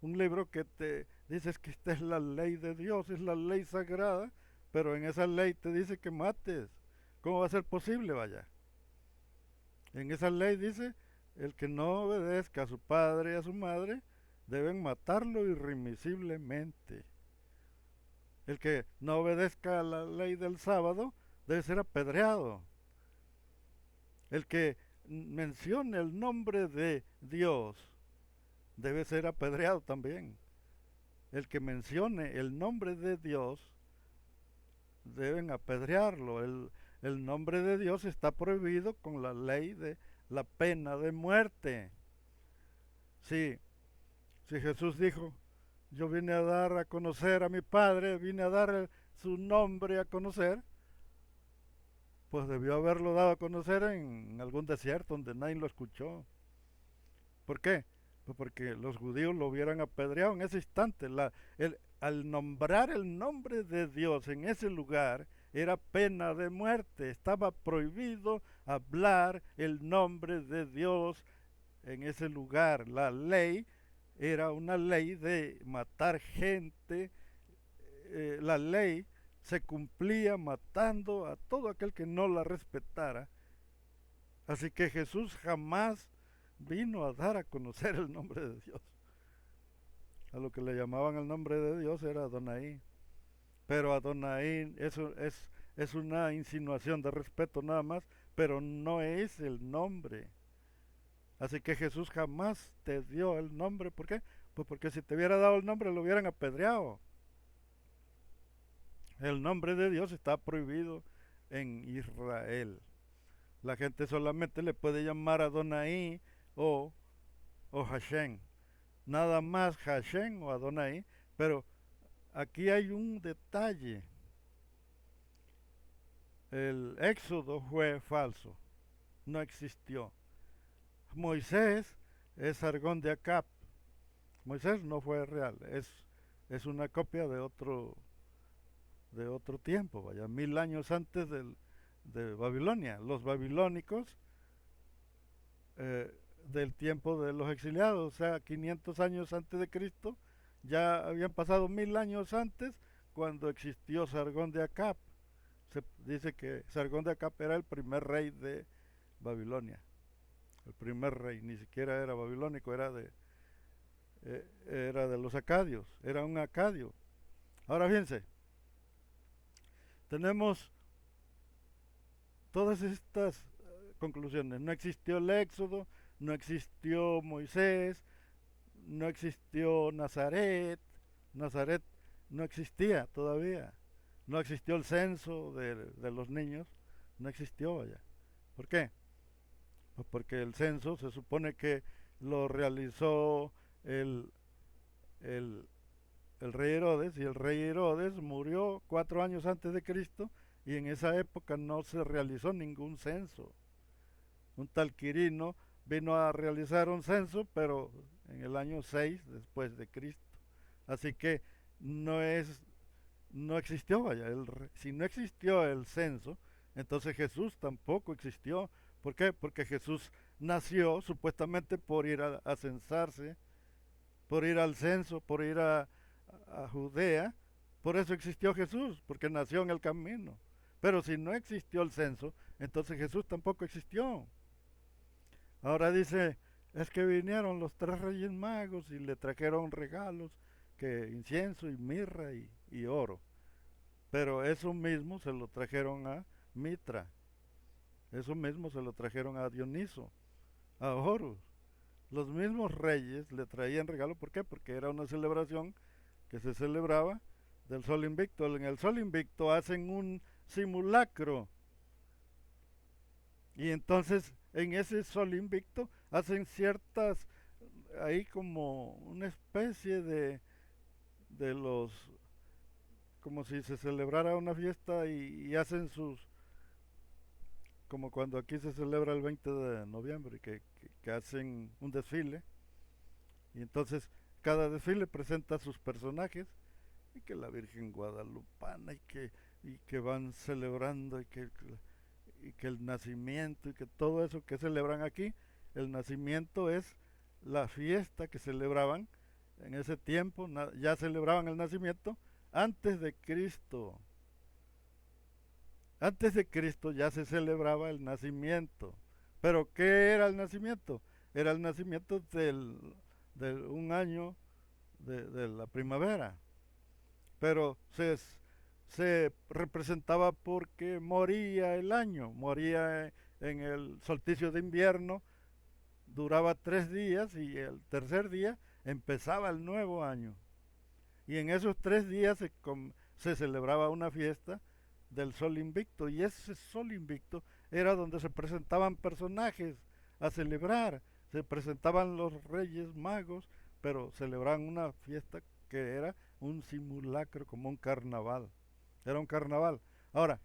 Un libro que te dices que esta es la ley de Dios, es la ley sagrada, pero en esa ley te dice que mates. ¿Cómo va a ser posible, vaya? En esa ley dice, el que no obedezca a su padre y a su madre, deben matarlo irremisiblemente. El que no obedezca a la ley del sábado, debe ser apedreado. El que mencione el nombre de Dios, debe ser apedreado también. El que mencione el nombre de Dios, deben apedrearlo. El nombre de Dios está prohibido con la ley de la pena de muerte. Sí, si Jesús dijo, yo vine a dar a conocer a mi Padre, vine a dar su nombre a conocer, pues debió haberlo dado a conocer en algún desierto donde nadie lo escuchó. ¿Por qué? Pues porque los judíos lo hubieran apedreado en ese instante. Al nombrar el nombre de Dios en ese lugar, era pena de muerte. Estaba prohibido hablar el nombre de Dios en ese lugar. La ley era una ley de matar gente. La ley se cumplía matando a todo aquel que no la respetara. Así que Jesús jamás vino a dar a conocer el nombre de Dios. A lo que le llamaban el nombre de Dios era Adonai. Pero Adonai eso es una insinuación de respeto nada más, pero no es el nombre. Así que Jesús jamás te dio el nombre. ¿Por qué? Pues porque si te hubiera dado el nombre lo hubieran apedreado. El nombre de Dios está prohibido en Israel. La gente solamente le puede llamar Adonai o Hashem. Nada más Hashem o Adonai. Pero aquí hay un detalle. El éxodo fue falso. No existió. Moisés es Sargón de Acab. Moisés no fue real. Es una copia de otro tiempo. Vaya, 1000 años antes de Babilonia. Los babilónicos del tiempo de los exiliados, o sea, 500 años antes de Cristo, ya habían pasado 1000 años antes cuando existió Sargón de Acab. Se dice que Sargón de Acab era el primer rey de Babilonia. El primer rey, ni siquiera era babilónico, era de los acadios, era un acadio. Ahora fíjense, tenemos todas estas conclusiones. No existió el Éxodo, no existió Moisés, no existió Nazaret. Nazaret no existía todavía. No existió el censo de los niños. No existió allá. ¿Por qué? Pues porque el censo se supone que lo realizó el, el rey Herodes, y el rey Herodes murió 4 años antes de Cristo, y en esa época no se realizó ningún censo. Un tal Quirino vino a realizar un censo, pero en el año 6 después de Cristo. Así que no existió, vaya, si no existió el censo, entonces Jesús tampoco existió. ¿Por qué? Porque Jesús nació supuestamente por ir a censarse, por ir al censo, por ir a Judea. Por eso existió Jesús, porque nació en el camino. Pero si no existió el censo, entonces Jesús tampoco existió. Ahora dice, es que vinieron los 3 reyes magos y le trajeron regalos, que incienso y mirra y oro. Pero eso mismo se lo trajeron a Mitra, eso mismo se lo trajeron a Dioniso, a Horus. Los mismos reyes le traían regalo. ¿Por qué? Porque era una celebración que se celebraba del Sol Invicto. En el Sol Invicto hacen un simulacro, y entonces en ese Sol Invicto hacen ciertas, ahí como una especie de los, como si se celebrara una fiesta, y hacen como cuando aquí se celebra el 20 de noviembre, que hacen un desfile, y entonces cada desfile presenta sus personajes, y que la Virgen Guadalupana, y que van celebrando, y que el nacimiento, y que todo eso que celebran aquí. El nacimiento es la fiesta que celebraban en ese tiempo. Ya celebraban el nacimiento antes de Cristo. Antes de Cristo ya se celebraba el nacimiento. Pero ¿qué era el nacimiento? Era el nacimiento de un año de la primavera. Pero se representaba porque moría el año, moría en el solsticio de invierno, duraba 3 días, y el tercer día empezaba el nuevo año. Y en esos 3 días se celebraba una fiesta del Sol Invicto, y ese Sol Invicto era donde se presentaban personajes a celebrar. Se presentaban los Reyes Magos, pero celebraban una fiesta que era un simulacro, como un carnaval. Era un carnaval. Ahora,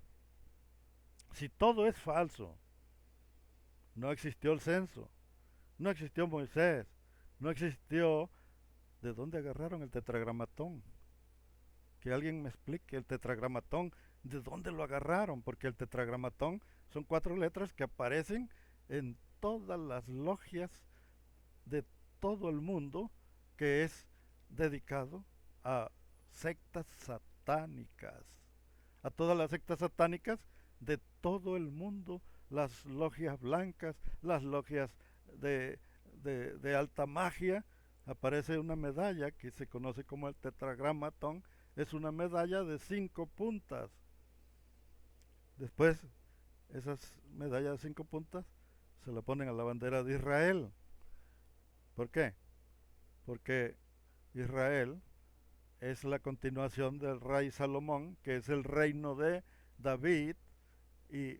si todo es falso, no existió el censo, no existió Moisés, no existió, ¿de dónde agarraron el tetragramatón? Que alguien me explique el tetragramatón, ¿de dónde lo agarraron? Porque el tetragramatón son 4 letras que aparecen en todas las logias de todo el mundo, que es dedicado a sectas satánicas, a todas las sectas satánicas de todo el mundo, las logias blancas, las logias de, de alta magia. Aparece una medalla que se conoce como el tetragramatón, es una medalla de 5 puntas. Después, esas medallas de 5 puntas se la ponen a la bandera de Israel. ¿Por qué? Porque Israel es la continuación del rey Salomón, que es el reino de David. Y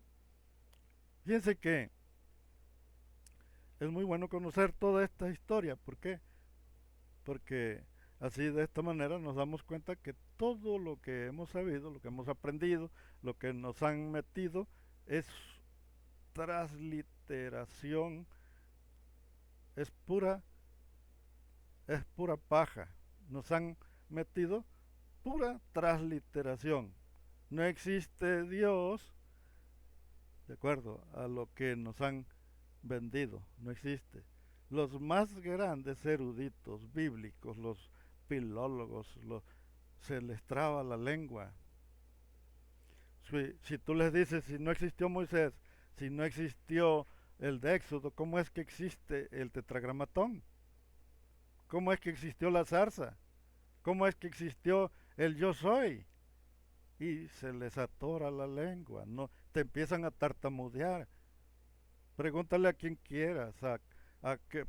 fíjense que es muy bueno conocer toda esta historia. ¿Por qué? Porque así de esta manera nos damos cuenta que todo lo que hemos sabido, lo que hemos aprendido, lo que nos han metido es transliteración, es pura, es pura paja. Nos han metido pura transliteración. No existe Dios, de acuerdo a lo que nos han vendido, no existe. Los más grandes eruditos bíblicos, los filólogos, se les traba la lengua. Si tú les dices, si no existió Moisés, si no existió el de Éxodo, ¿cómo es que existe el tetragramatón? ¿Cómo es que existió la zarza? ¿Cómo es que existió el yo soy? Y se les atora la lengua, no, te empiezan a tartamudear. Pregúntale a quien quieras, a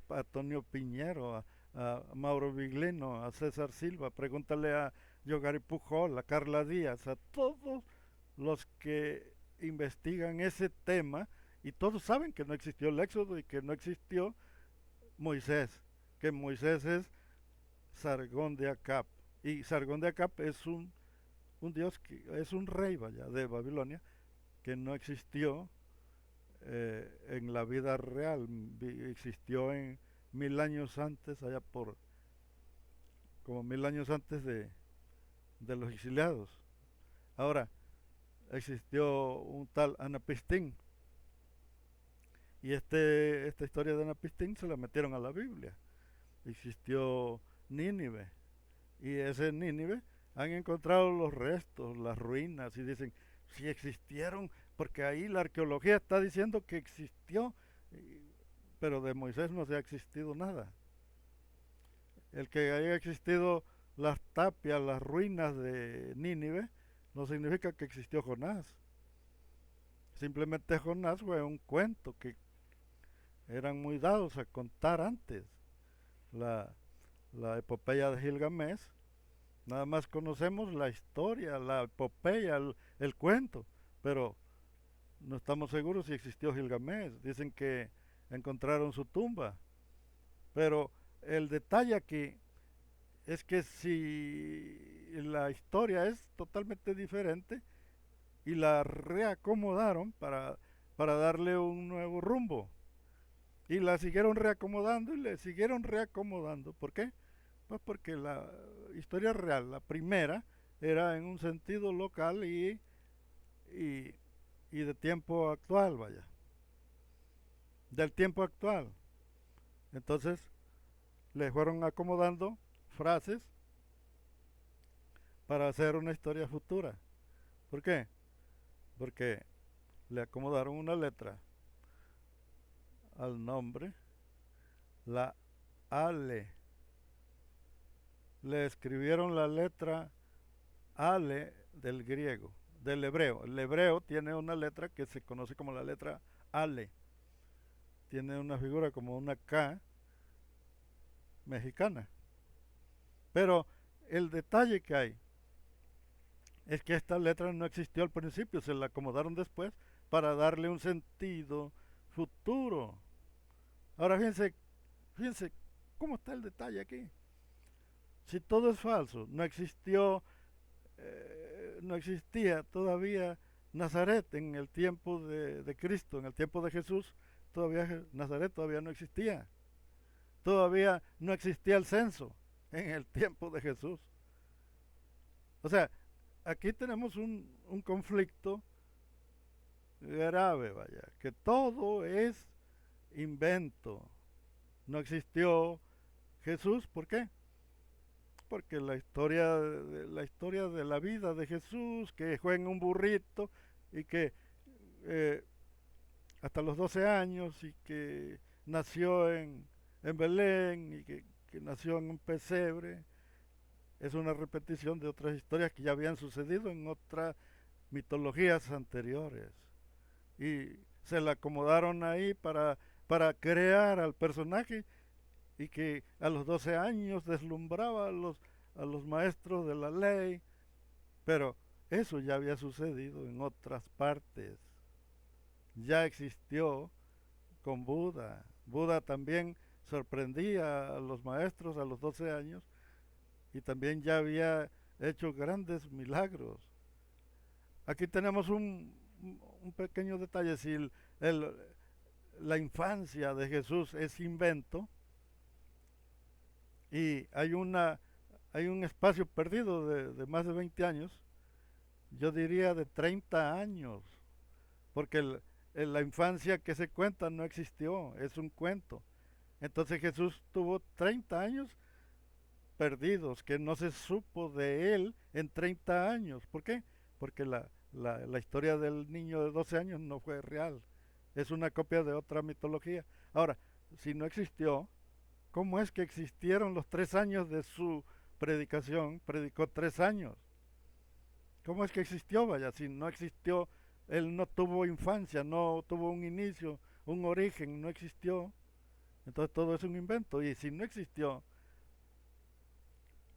Antonio Piñero, a Mauro Biglino, a César Silva, pregúntale a Yogari Pujol, a Carla Díaz, a todos los que investigan ese tema, y todos saben que no existió el Éxodo y que no existió Moisés, que Moisés es Sargón de Acap. Y Sargón de Acap es un dios, que es un rey, vaya, de Babilonia, que no existió en la vida real, existió en 1000 años antes, allá por como 1000 años antes de los exiliados. Ahora, existió un tal Anapistín, y esta historia de Anapistín se la metieron a la Biblia. Existió Nínive, y ese Nínive han encontrado los restos, las ruinas, y dicen, si existieron, porque ahí la arqueología está diciendo que existió, pero de Moisés no se ha existido nada. El que haya existido las tapias, las ruinas de Nínive, no significa que existió Jonás. Simplemente Jonás fue un cuento que eran muy dados a contar antes. La, la epopeya de Gilgamesh, nada más conocemos la historia, la epopeya, el cuento, pero no estamos seguros si existió Gilgamesh. Dicen que encontraron su tumba, pero el detalle aquí es que si la historia es totalmente diferente y la reacomodaron para darle un nuevo rumbo, y la siguieron reacomodando y le siguieron reacomodando. ¿Por qué? Pues porque la historia real, la primera, era en un sentido local y, y de tiempo actual, vaya, del tiempo actual. Entonces le fueron acomodando frases para hacer una historia futura. ¿Por qué? Porque le acomodaron una letra al nombre, la Ale. Le escribieron la letra Ale del griego, del hebreo. El hebreo tiene una letra que se conoce como la letra Ale. Tiene una figura como una K mexicana. Pero el detalle que hay es que esta letra no existió al principio, se la acomodaron después para darle un sentido futuro. Ahora fíjense cómo está el detalle aquí. Si todo es falso, no existía todavía Nazaret en el tiempo de Cristo, en el tiempo de Jesús, todavía Nazaret todavía no existía. Todavía no existía el censo en el tiempo de Jesús. O sea, aquí tenemos un conflicto grave, vaya, que todo es invento. No existió Jesús, ¿por qué? porque la historia de la vida de Jesús, que fue en un burrito y que eh, hasta los 12 años y que nació en Belén y que nació en un pesebre, es una repetición de otras historias que ya habían sucedido en otras mitologías anteriores. Y se la acomodaron ahí para crear al personaje y que a los 12 años deslumbraba a los maestros de la ley, pero eso ya había sucedido en otras partes. Ya existió con Buda. Buda también sorprendía a los maestros a los 12 años y también ya había hecho grandes milagros. Aquí tenemos un pequeño detalle. Si el, la infancia de Jesús es invento y hay un espacio perdido de más de 20 años, yo diría de 30 años, porque la infancia que se cuenta no existió, es un cuento. Entonces Jesús tuvo 30 años perdidos, que no se supo de él en 30 años. ¿Por qué? Porque la historia del niño de 12 años no fue real, es una copia de otra mitología. Ahora, si no existió, ¿cómo es que existieron los 3 años de su predicación? Predicó 3 años. ¿Cómo es que existió? Vaya, si no existió, él no tuvo infancia, no tuvo un inicio, un origen, no existió. Entonces todo es un invento. Y si no existió,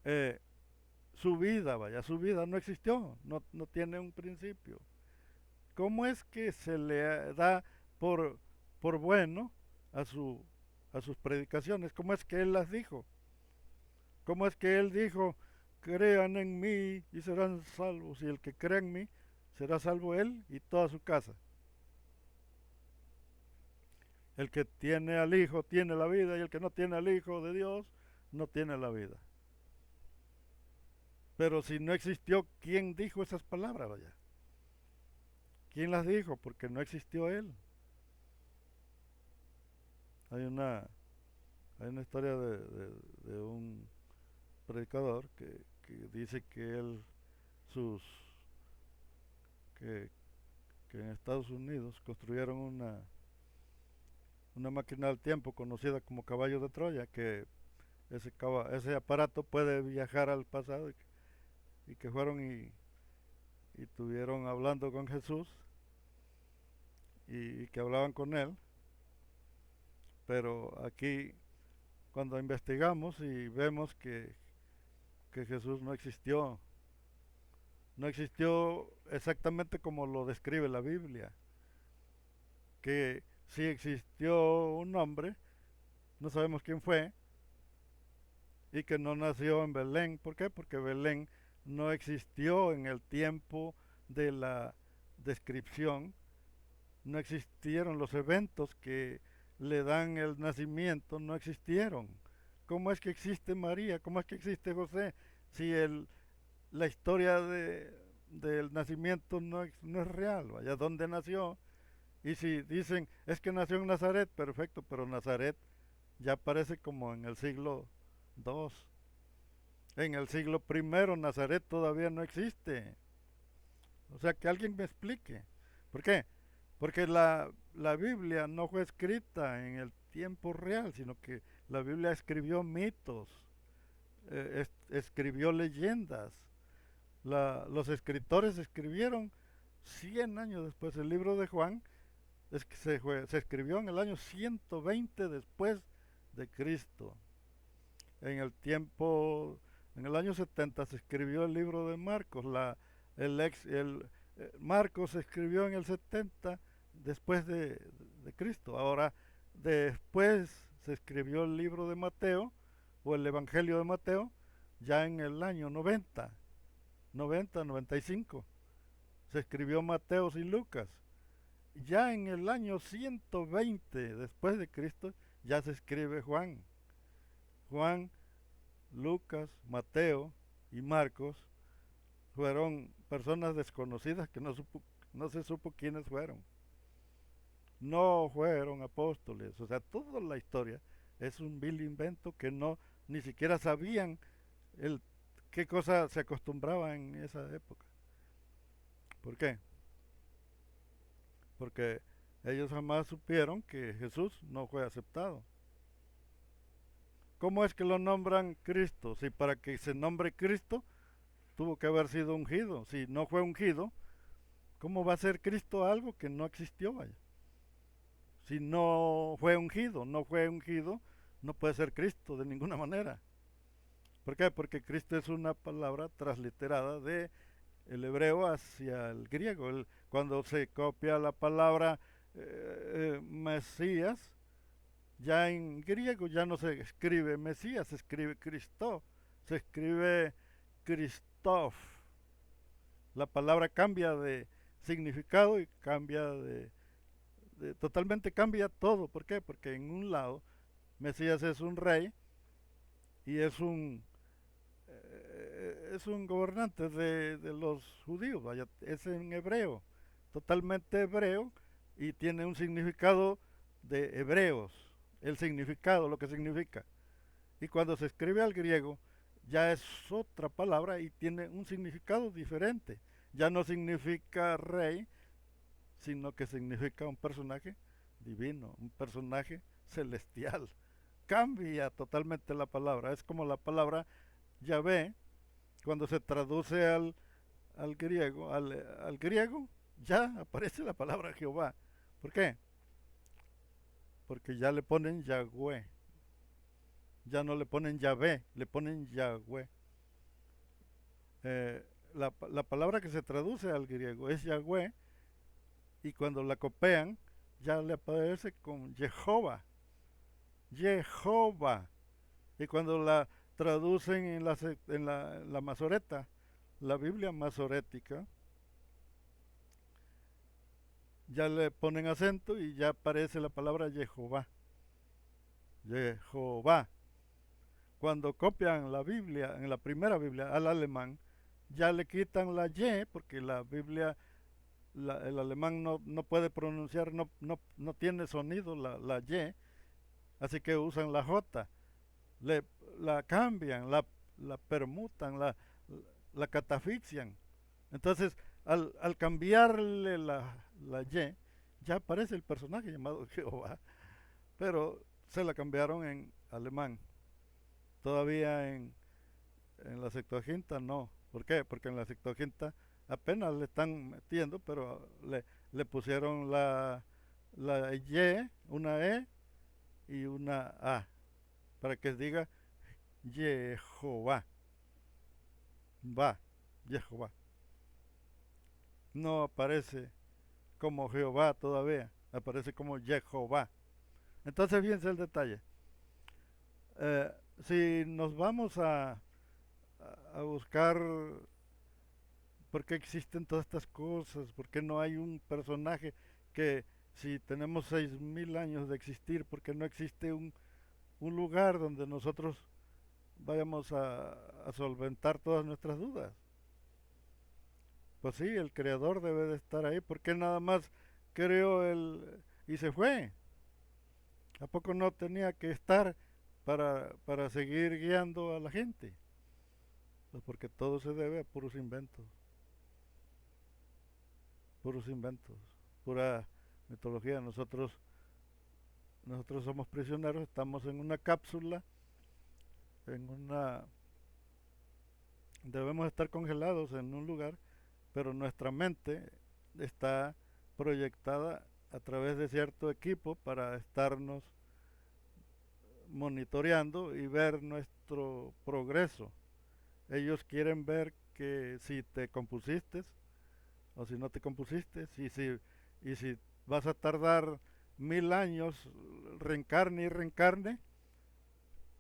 eh, su vida, vaya, su vida no existió, no tiene un principio. ¿Cómo es que se le da por, por bueno a, a sus predicaciones? ¿Cómo es que él las dijo? ¿Cómo es que él dijo, crean en mí y serán salvos? Y el que cree en mí será salvo él y toda su casa. El que tiene al Hijo tiene la vida y el que no tiene al Hijo de Dios no tiene la vida. Pero si no existió, ¿quién dijo esas palabras? Vaya. ¿Quién las dijo? Porque no existió él. Hay una, hay una historia de un predicador que dice que él, sus, que, que en Estados Unidos construyeron una máquina del tiempo conocida como caballo de Troya, que ese aparato puede viajar al pasado y que fueron y estuvieron hablando con Jesús y que hablaban con él, pero aquí cuando investigamos y vemos que Jesús no existió, no existió exactamente como lo describe la Biblia, que sí existió un hombre, no sabemos quién fue, y que no nació en Belén. ¿Por qué? Porque Belén no existió en el tiempo de la descripción, no existieron los eventos que le dan el nacimiento, no existieron. ¿Cómo es que existe María? ¿Cómo es que existe José? Si la historia del nacimiento no es real, vaya, ¿dónde nació? Y si dicen, es que nació en Nazaret, perfecto, pero Nazaret ya aparece como en el siglo II. En el siglo I Nazaret todavía no existe. O sea, que alguien me explique. ¿Por qué? Porque la Biblia no fue escrita en el tiempo real, sino que la Biblia escribió mitos, escribió leyendas. Los escritores escribieron 100 años después. El libro de Juan es que se escribió en el año 120 después de Cristo. En el tiempo, en el año 70 se escribió el libro de Marcos. Marcos se escribió en el 70 después de Cristo. Ahora, después se escribió el libro de Mateo o el Evangelio de Mateo ya en el año 95. Se escribió Mateo y Lucas. Ya en el año 120 después de Cristo ya se escribe Juan. Juan, Lucas, Mateo y Marcos fueron personas desconocidas que no se supo quiénes fueron. No fueron apóstoles. O sea, toda la historia es un vil invento que no ni siquiera sabían El, ¿Qué cosa se acostumbraba en esa época? ¿Por qué? Porque ellos jamás supieron que Jesús no fue aceptado. ¿Cómo es que lo nombran Cristo? Si para que se nombre Cristo tuvo que haber sido ungido. Si no fue ungido, ¿cómo va a ser Cristo algo que no existió? Vaya. Si no fue ungido, no puede ser Cristo de ninguna manera. ¿Por qué? Porque Cristo es una palabra transliterada de el hebreo hacia el griego. Cuando se copia la palabra Mesías, ya en griego ya no se escribe Mesías, se escribe Cristo, se escribe Christoph. La palabra cambia de significado y cambia totalmente cambia todo. ¿Por qué? Porque en un lado Mesías es un rey y es un gobernante de los judíos, vaya, es en hebreo, totalmente hebreo y tiene un significado de hebreos, el significado, lo que significa. Y cuando se escribe al griego, ya es otra palabra y tiene un significado diferente. Ya no significa rey, sino que significa un personaje divino, un personaje celestial. Cambia totalmente la palabra. Es como la palabra Yahvé, cuando se traduce al griego, ya aparece la palabra Jehová. ¿Por qué? Porque ya le ponen Yahweh. Ya no le ponen Yahvé, le ponen Yahweh. La palabra que se traduce al griego es Yahweh y cuando la copian ya le aparece con Jehová. Jehová. Y cuando la traducen en la masoreta, la Biblia masorética, ya le ponen acento y ya aparece la palabra Jehová. Jehová. Cuando copian la Biblia, en la primera Biblia, al alemán, ya le quitan la Y, porque la Biblia, el alemán no puede pronunciar, no tiene sonido la Y, así que usan la J. Le, la cambian, la permutan, la catafixian. Entonces, al cambiarle la Y, ya aparece el personaje llamado Jehová, pero se la cambiaron en alemán. Todavía en la Septuaginta no. ¿Por qué? Porque en la Septuaginta apenas le están metiendo, pero le pusieron la Y, una E y una A, para que diga Jehová. Va, Jehová. No aparece como Jehová todavía, aparece como Jehová. Entonces fíjense el detalle. Eh, si nos vamos a buscar por qué existen todas estas cosas, por qué no hay un personaje que si tenemos 6000 años de existir, por qué no existe un lugar donde nosotros vayamos a solventar todas nuestras dudas. Pues sí, el creador debe de estar ahí, porque nada más creó y se fue. ¿A poco no tenía que estar para seguir guiando a la gente? Pues porque todo se debe a puros inventos, pura mitología. Nosotros somos prisioneros, estamos en una cápsula, en una debemos estar congelados en un lugar, pero nuestra mente está proyectada a través de cierto equipo para estarnos monitoreando y ver nuestro progreso. Ellos quieren ver que si te compusiste o si no te compusiste, y si vas a tardar 1000 años, reencarne y reencarne,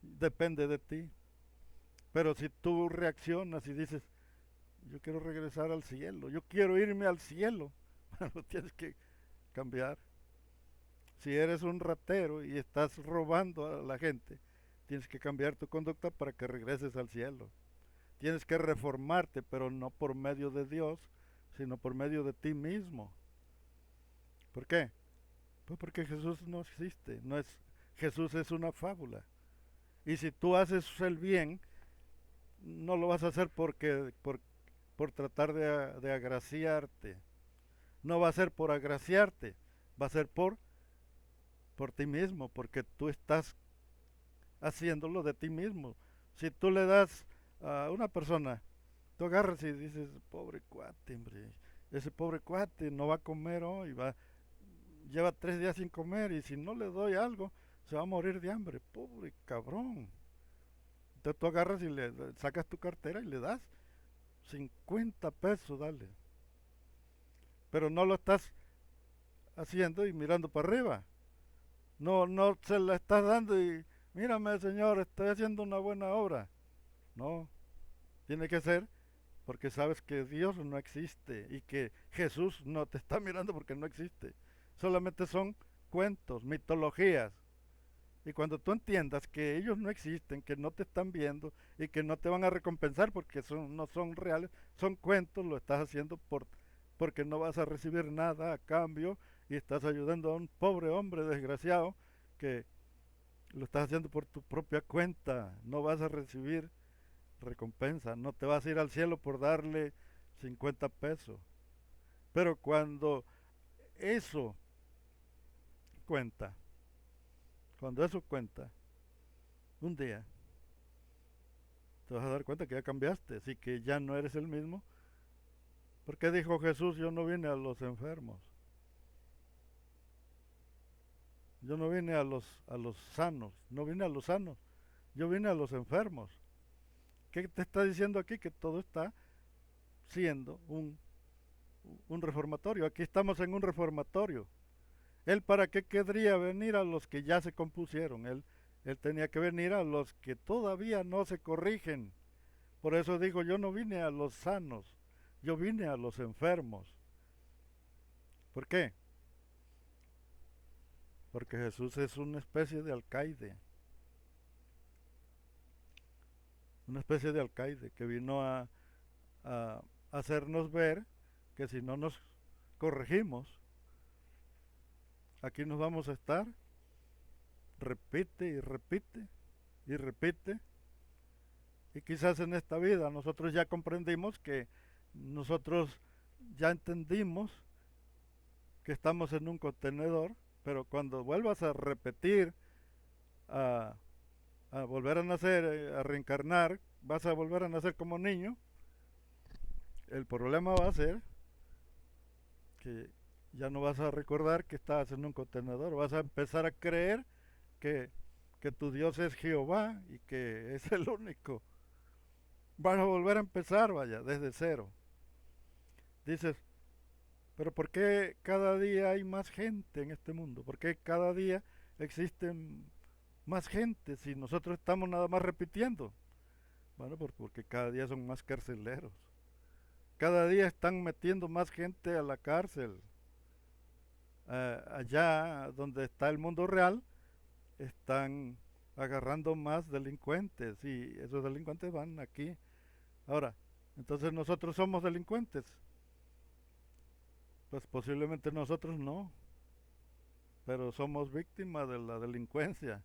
depende de ti. Pero si tú reaccionas y dices, yo quiero regresar al cielo, yo quiero irme al cielo, bueno, tienes que cambiar. Si eres un ratero y estás robando a la gente, tienes que cambiar tu conducta para que regreses al cielo. Tienes que reformarte, pero no por medio de Dios, sino por medio de ti mismo. ¿Por qué? Pues porque Jesús no existe, Jesús es una fábula. Y si tú haces el bien, no lo vas a hacer por tratar de agraciarte. No va a ser por agraciarte, va a ser por ti mismo, porque tú estás haciéndolo de ti mismo. Si tú le das a una persona, tú agarras y dices, pobre cuate, hombre, ese pobre cuate no va a comer hoy, lleva 3 días sin comer y si no le doy algo, se va a morir de hambre, pobre cabrón. Entonces tú agarras y le sacas tu cartera y le das 50 pesos, dale. Pero no lo estás haciendo y mirando para arriba. No, no se la estás dando y mírame señor, estoy haciendo una buena obra. No, tiene que ser porque sabes que Dios no existe y que Jesús no te está mirando porque no existe. Solamente son cuentos, mitologías. Y cuando tú entiendas que ellos no existen, que no te están viendo y que no te van a recompensar porque no son reales, son cuentos, lo estás haciendo porque no vas a recibir nada a cambio y estás ayudando a un pobre hombre desgraciado que lo estás haciendo por tu propia cuenta, no vas a recibir recompensa, no te vas a ir al cielo por darle 50 pesos. Pero cuando eso cuenta, cuando eso cuenta, un día te vas a dar cuenta que ya cambiaste, así que ya no eres el mismo. Porque dijo Jesús, yo no vine a los enfermos, yo no vine a los sanos, no vine a los sanos, yo vine a los enfermos. ¿Qué te está diciendo aquí? Que todo está siendo un reformatorio. Aquí estamos en un reformatorio. Él para qué querría venir a los que ya se compusieron. Él tenía que venir a los que todavía no se corrigen. Por eso digo, yo no vine a los sanos, yo vine a los enfermos. ¿Por qué? Porque Jesús es una especie de alcaide, una especie de alcaide que vino a hacernos ver que si no nos corregimos, aquí nos vamos a estar, repite y repite y repite. Y quizás en esta vida nosotros ya comprendimos que nosotros ya entendimos que estamos en un contenedor, pero cuando vuelvas a repetir, a, a volver a nacer, a reencarnar, vas a volver a nacer como niño, el problema va a ser que ya no vas a recordar que estás en un contenedor, vas a empezar a creer que, que tu Dios es Jehová y que es el único. Vas a volver a empezar, vaya, desde cero. Dices, pero ¿por qué cada día hay más gente en este mundo? ¿Por qué cada día existen más gente si nosotros estamos nada más repitiendo? Bueno, porque cada día son más carceleros. Cada día están metiendo más gente a la cárcel. Allá donde está el mundo real, están agarrando más delincuentes y esos delincuentes van aquí. Ahora, entonces nosotros somos delincuentes. Pues posiblemente nosotros no, pero somos víctimas de la delincuencia.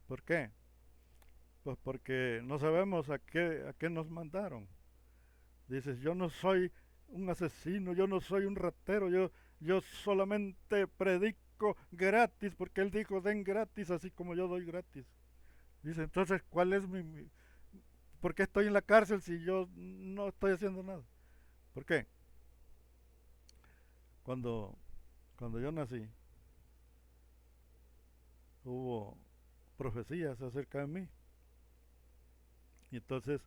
¿Por qué? Pues porque no sabemos a qué nos mandaron. Dices, yo no soy un asesino, yo no soy un ratero, yo solamente predico gratis, porque él dijo, den gratis, así como yo doy gratis. Dice, entonces, ¿cuál es por qué estoy en la cárcel si yo no estoy haciendo nada? ¿Por qué? Cuando, cuando yo nací, hubo profecías acerca de mí. Y entonces,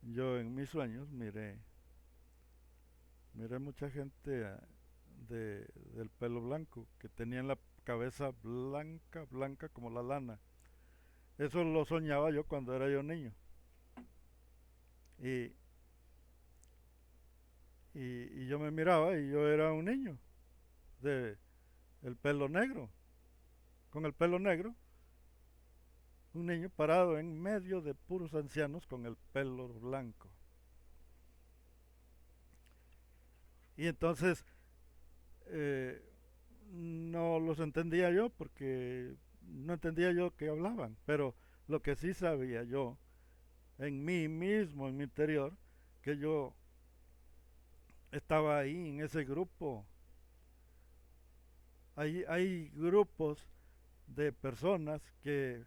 yo en mis sueños miré mucha gente del pelo blanco, que tenían la cabeza blanca, blanca como la lana. Eso lo soñaba yo cuando era yo niño. Y, y yo me miraba y yo era un niño de el pelo negro, con el pelo negro, un niño parado en medio de puros ancianos con el pelo blanco. Y entonces eh, no los entendía yo porque no entendía yo qué hablaban, pero lo que sí sabía yo en mí mismo, en mi interior, que yo estaba ahí en ese grupo. Hay grupos de personas que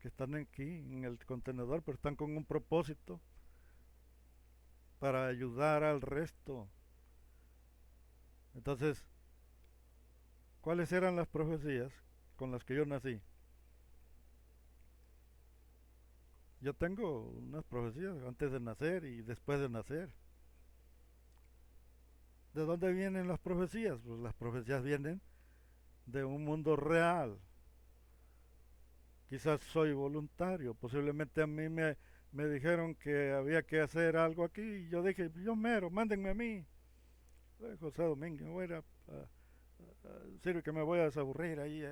están aquí en el contenedor, pero están con un propósito para ayudar al resto. Entonces, ¿cuáles eran las profecías con las que yo nací? Yo tengo unas profecías antes de nacer y después de nacer. ¿De dónde vienen las profecías? Pues las profecías vienen de un mundo real. Quizás soy voluntario, posiblemente a mí me dijeron que había que hacer algo aquí y yo dije, yo mero, mándenme a mí. José Domínguez, voy a ir sirve que me voy a desaburrir ahí,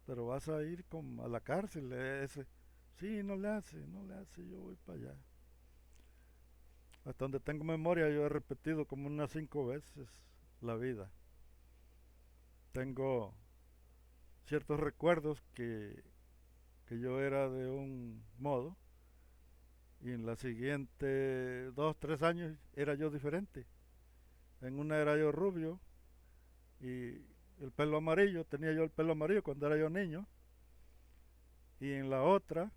pero vas a ir a la cárcel. Ese. Sí, no le hace, yo voy para allá. Hasta donde tengo memoria, yo he repetido como unas 5 veces la vida. Tengo ciertos recuerdos que yo era de un modo y en la siguiente 2, 3 años era yo diferente. En una era yo rubio y el pelo amarillo, tenía yo el pelo amarillo cuando era yo niño, y en la otra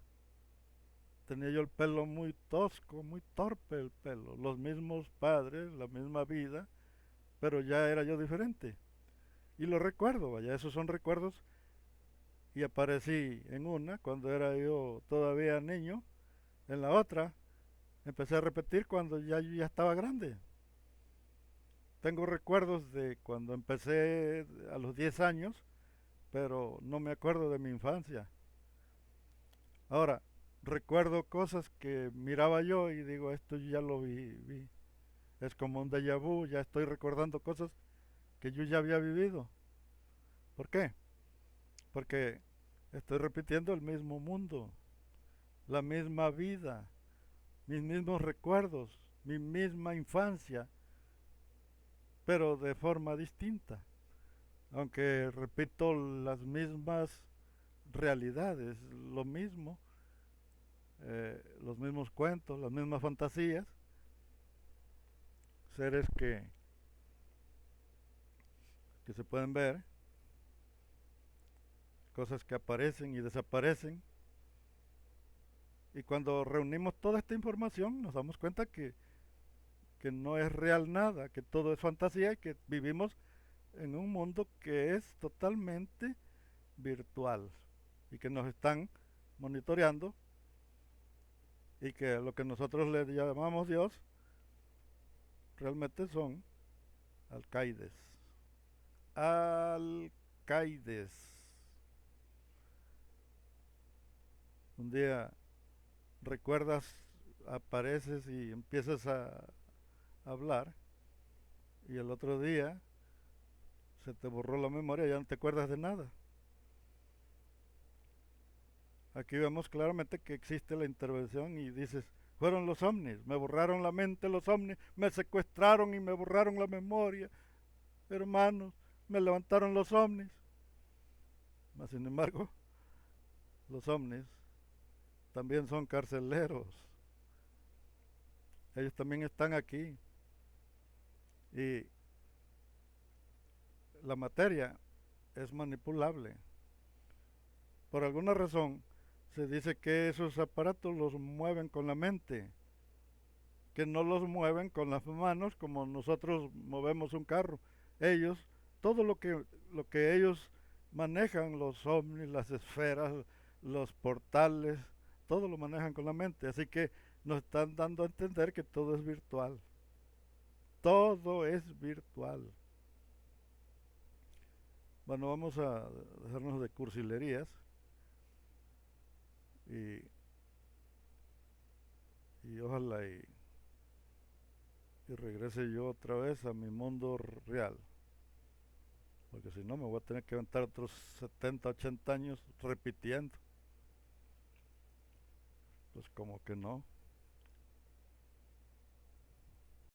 tenía yo el pelo muy tosco, muy torpe el pelo, los mismos padres, la misma vida, pero ya era yo diferente. Y lo recuerdo, vaya, esos son recuerdos. Y aparecí en una cuando era yo todavía niño, en la otra empecé a repetir cuando ya yo ya estaba grande. Tengo recuerdos de cuando empecé a los 10 años, pero no me acuerdo de mi infancia. Ahora, recuerdo cosas que miraba yo y digo, esto ya lo vi. Es como un déjà vu, ya estoy recordando cosas que yo ya había vivido. ¿Por qué? Porque estoy repitiendo el mismo mundo, la misma vida, mis mismos recuerdos, mi misma infancia, pero de forma distinta. Aunque repito las mismas realidades, lo mismo, los mismos cuentos, las mismas fantasías, seres que se pueden ver, cosas que aparecen y desaparecen. Y cuando reunimos toda esta información nos damos cuenta que no es real nada, que todo es fantasía y que vivimos en un mundo que es totalmente virtual y que nos están monitoreando y que lo que nosotros le llamamos Dios realmente son alcaides. Alcaides. Un día recuerdas, apareces y empiezas a hablar y el otro día se te borró la memoria y ya no te acuerdas de nada. Aquí vemos claramente que existe la intervención y dices, fueron los ovnis, me borraron la mente los ovnis, me secuestraron y me borraron la memoria, hermanos, me levantaron los ovnis. Mas sin embargo, los ovnis también son carceleros, ellos también están aquí y la materia es manipulable. Por alguna razón se dice que esos aparatos los mueven con la mente, que no los mueven con las manos como nosotros movemos un carro. Ellos, todo lo que ellos manejan, los ovnis, las esferas, los portales, todo lo manejan con la mente. Así que nos están dando a entender que todo es virtual. Todo es virtual. Bueno, vamos a dejarnos de cursilerías y, y ojalá y regrese yo otra vez a mi mundo real. Porque si no me voy a tener que aventar otros 70, 80 años repitiendo. Pues como que no.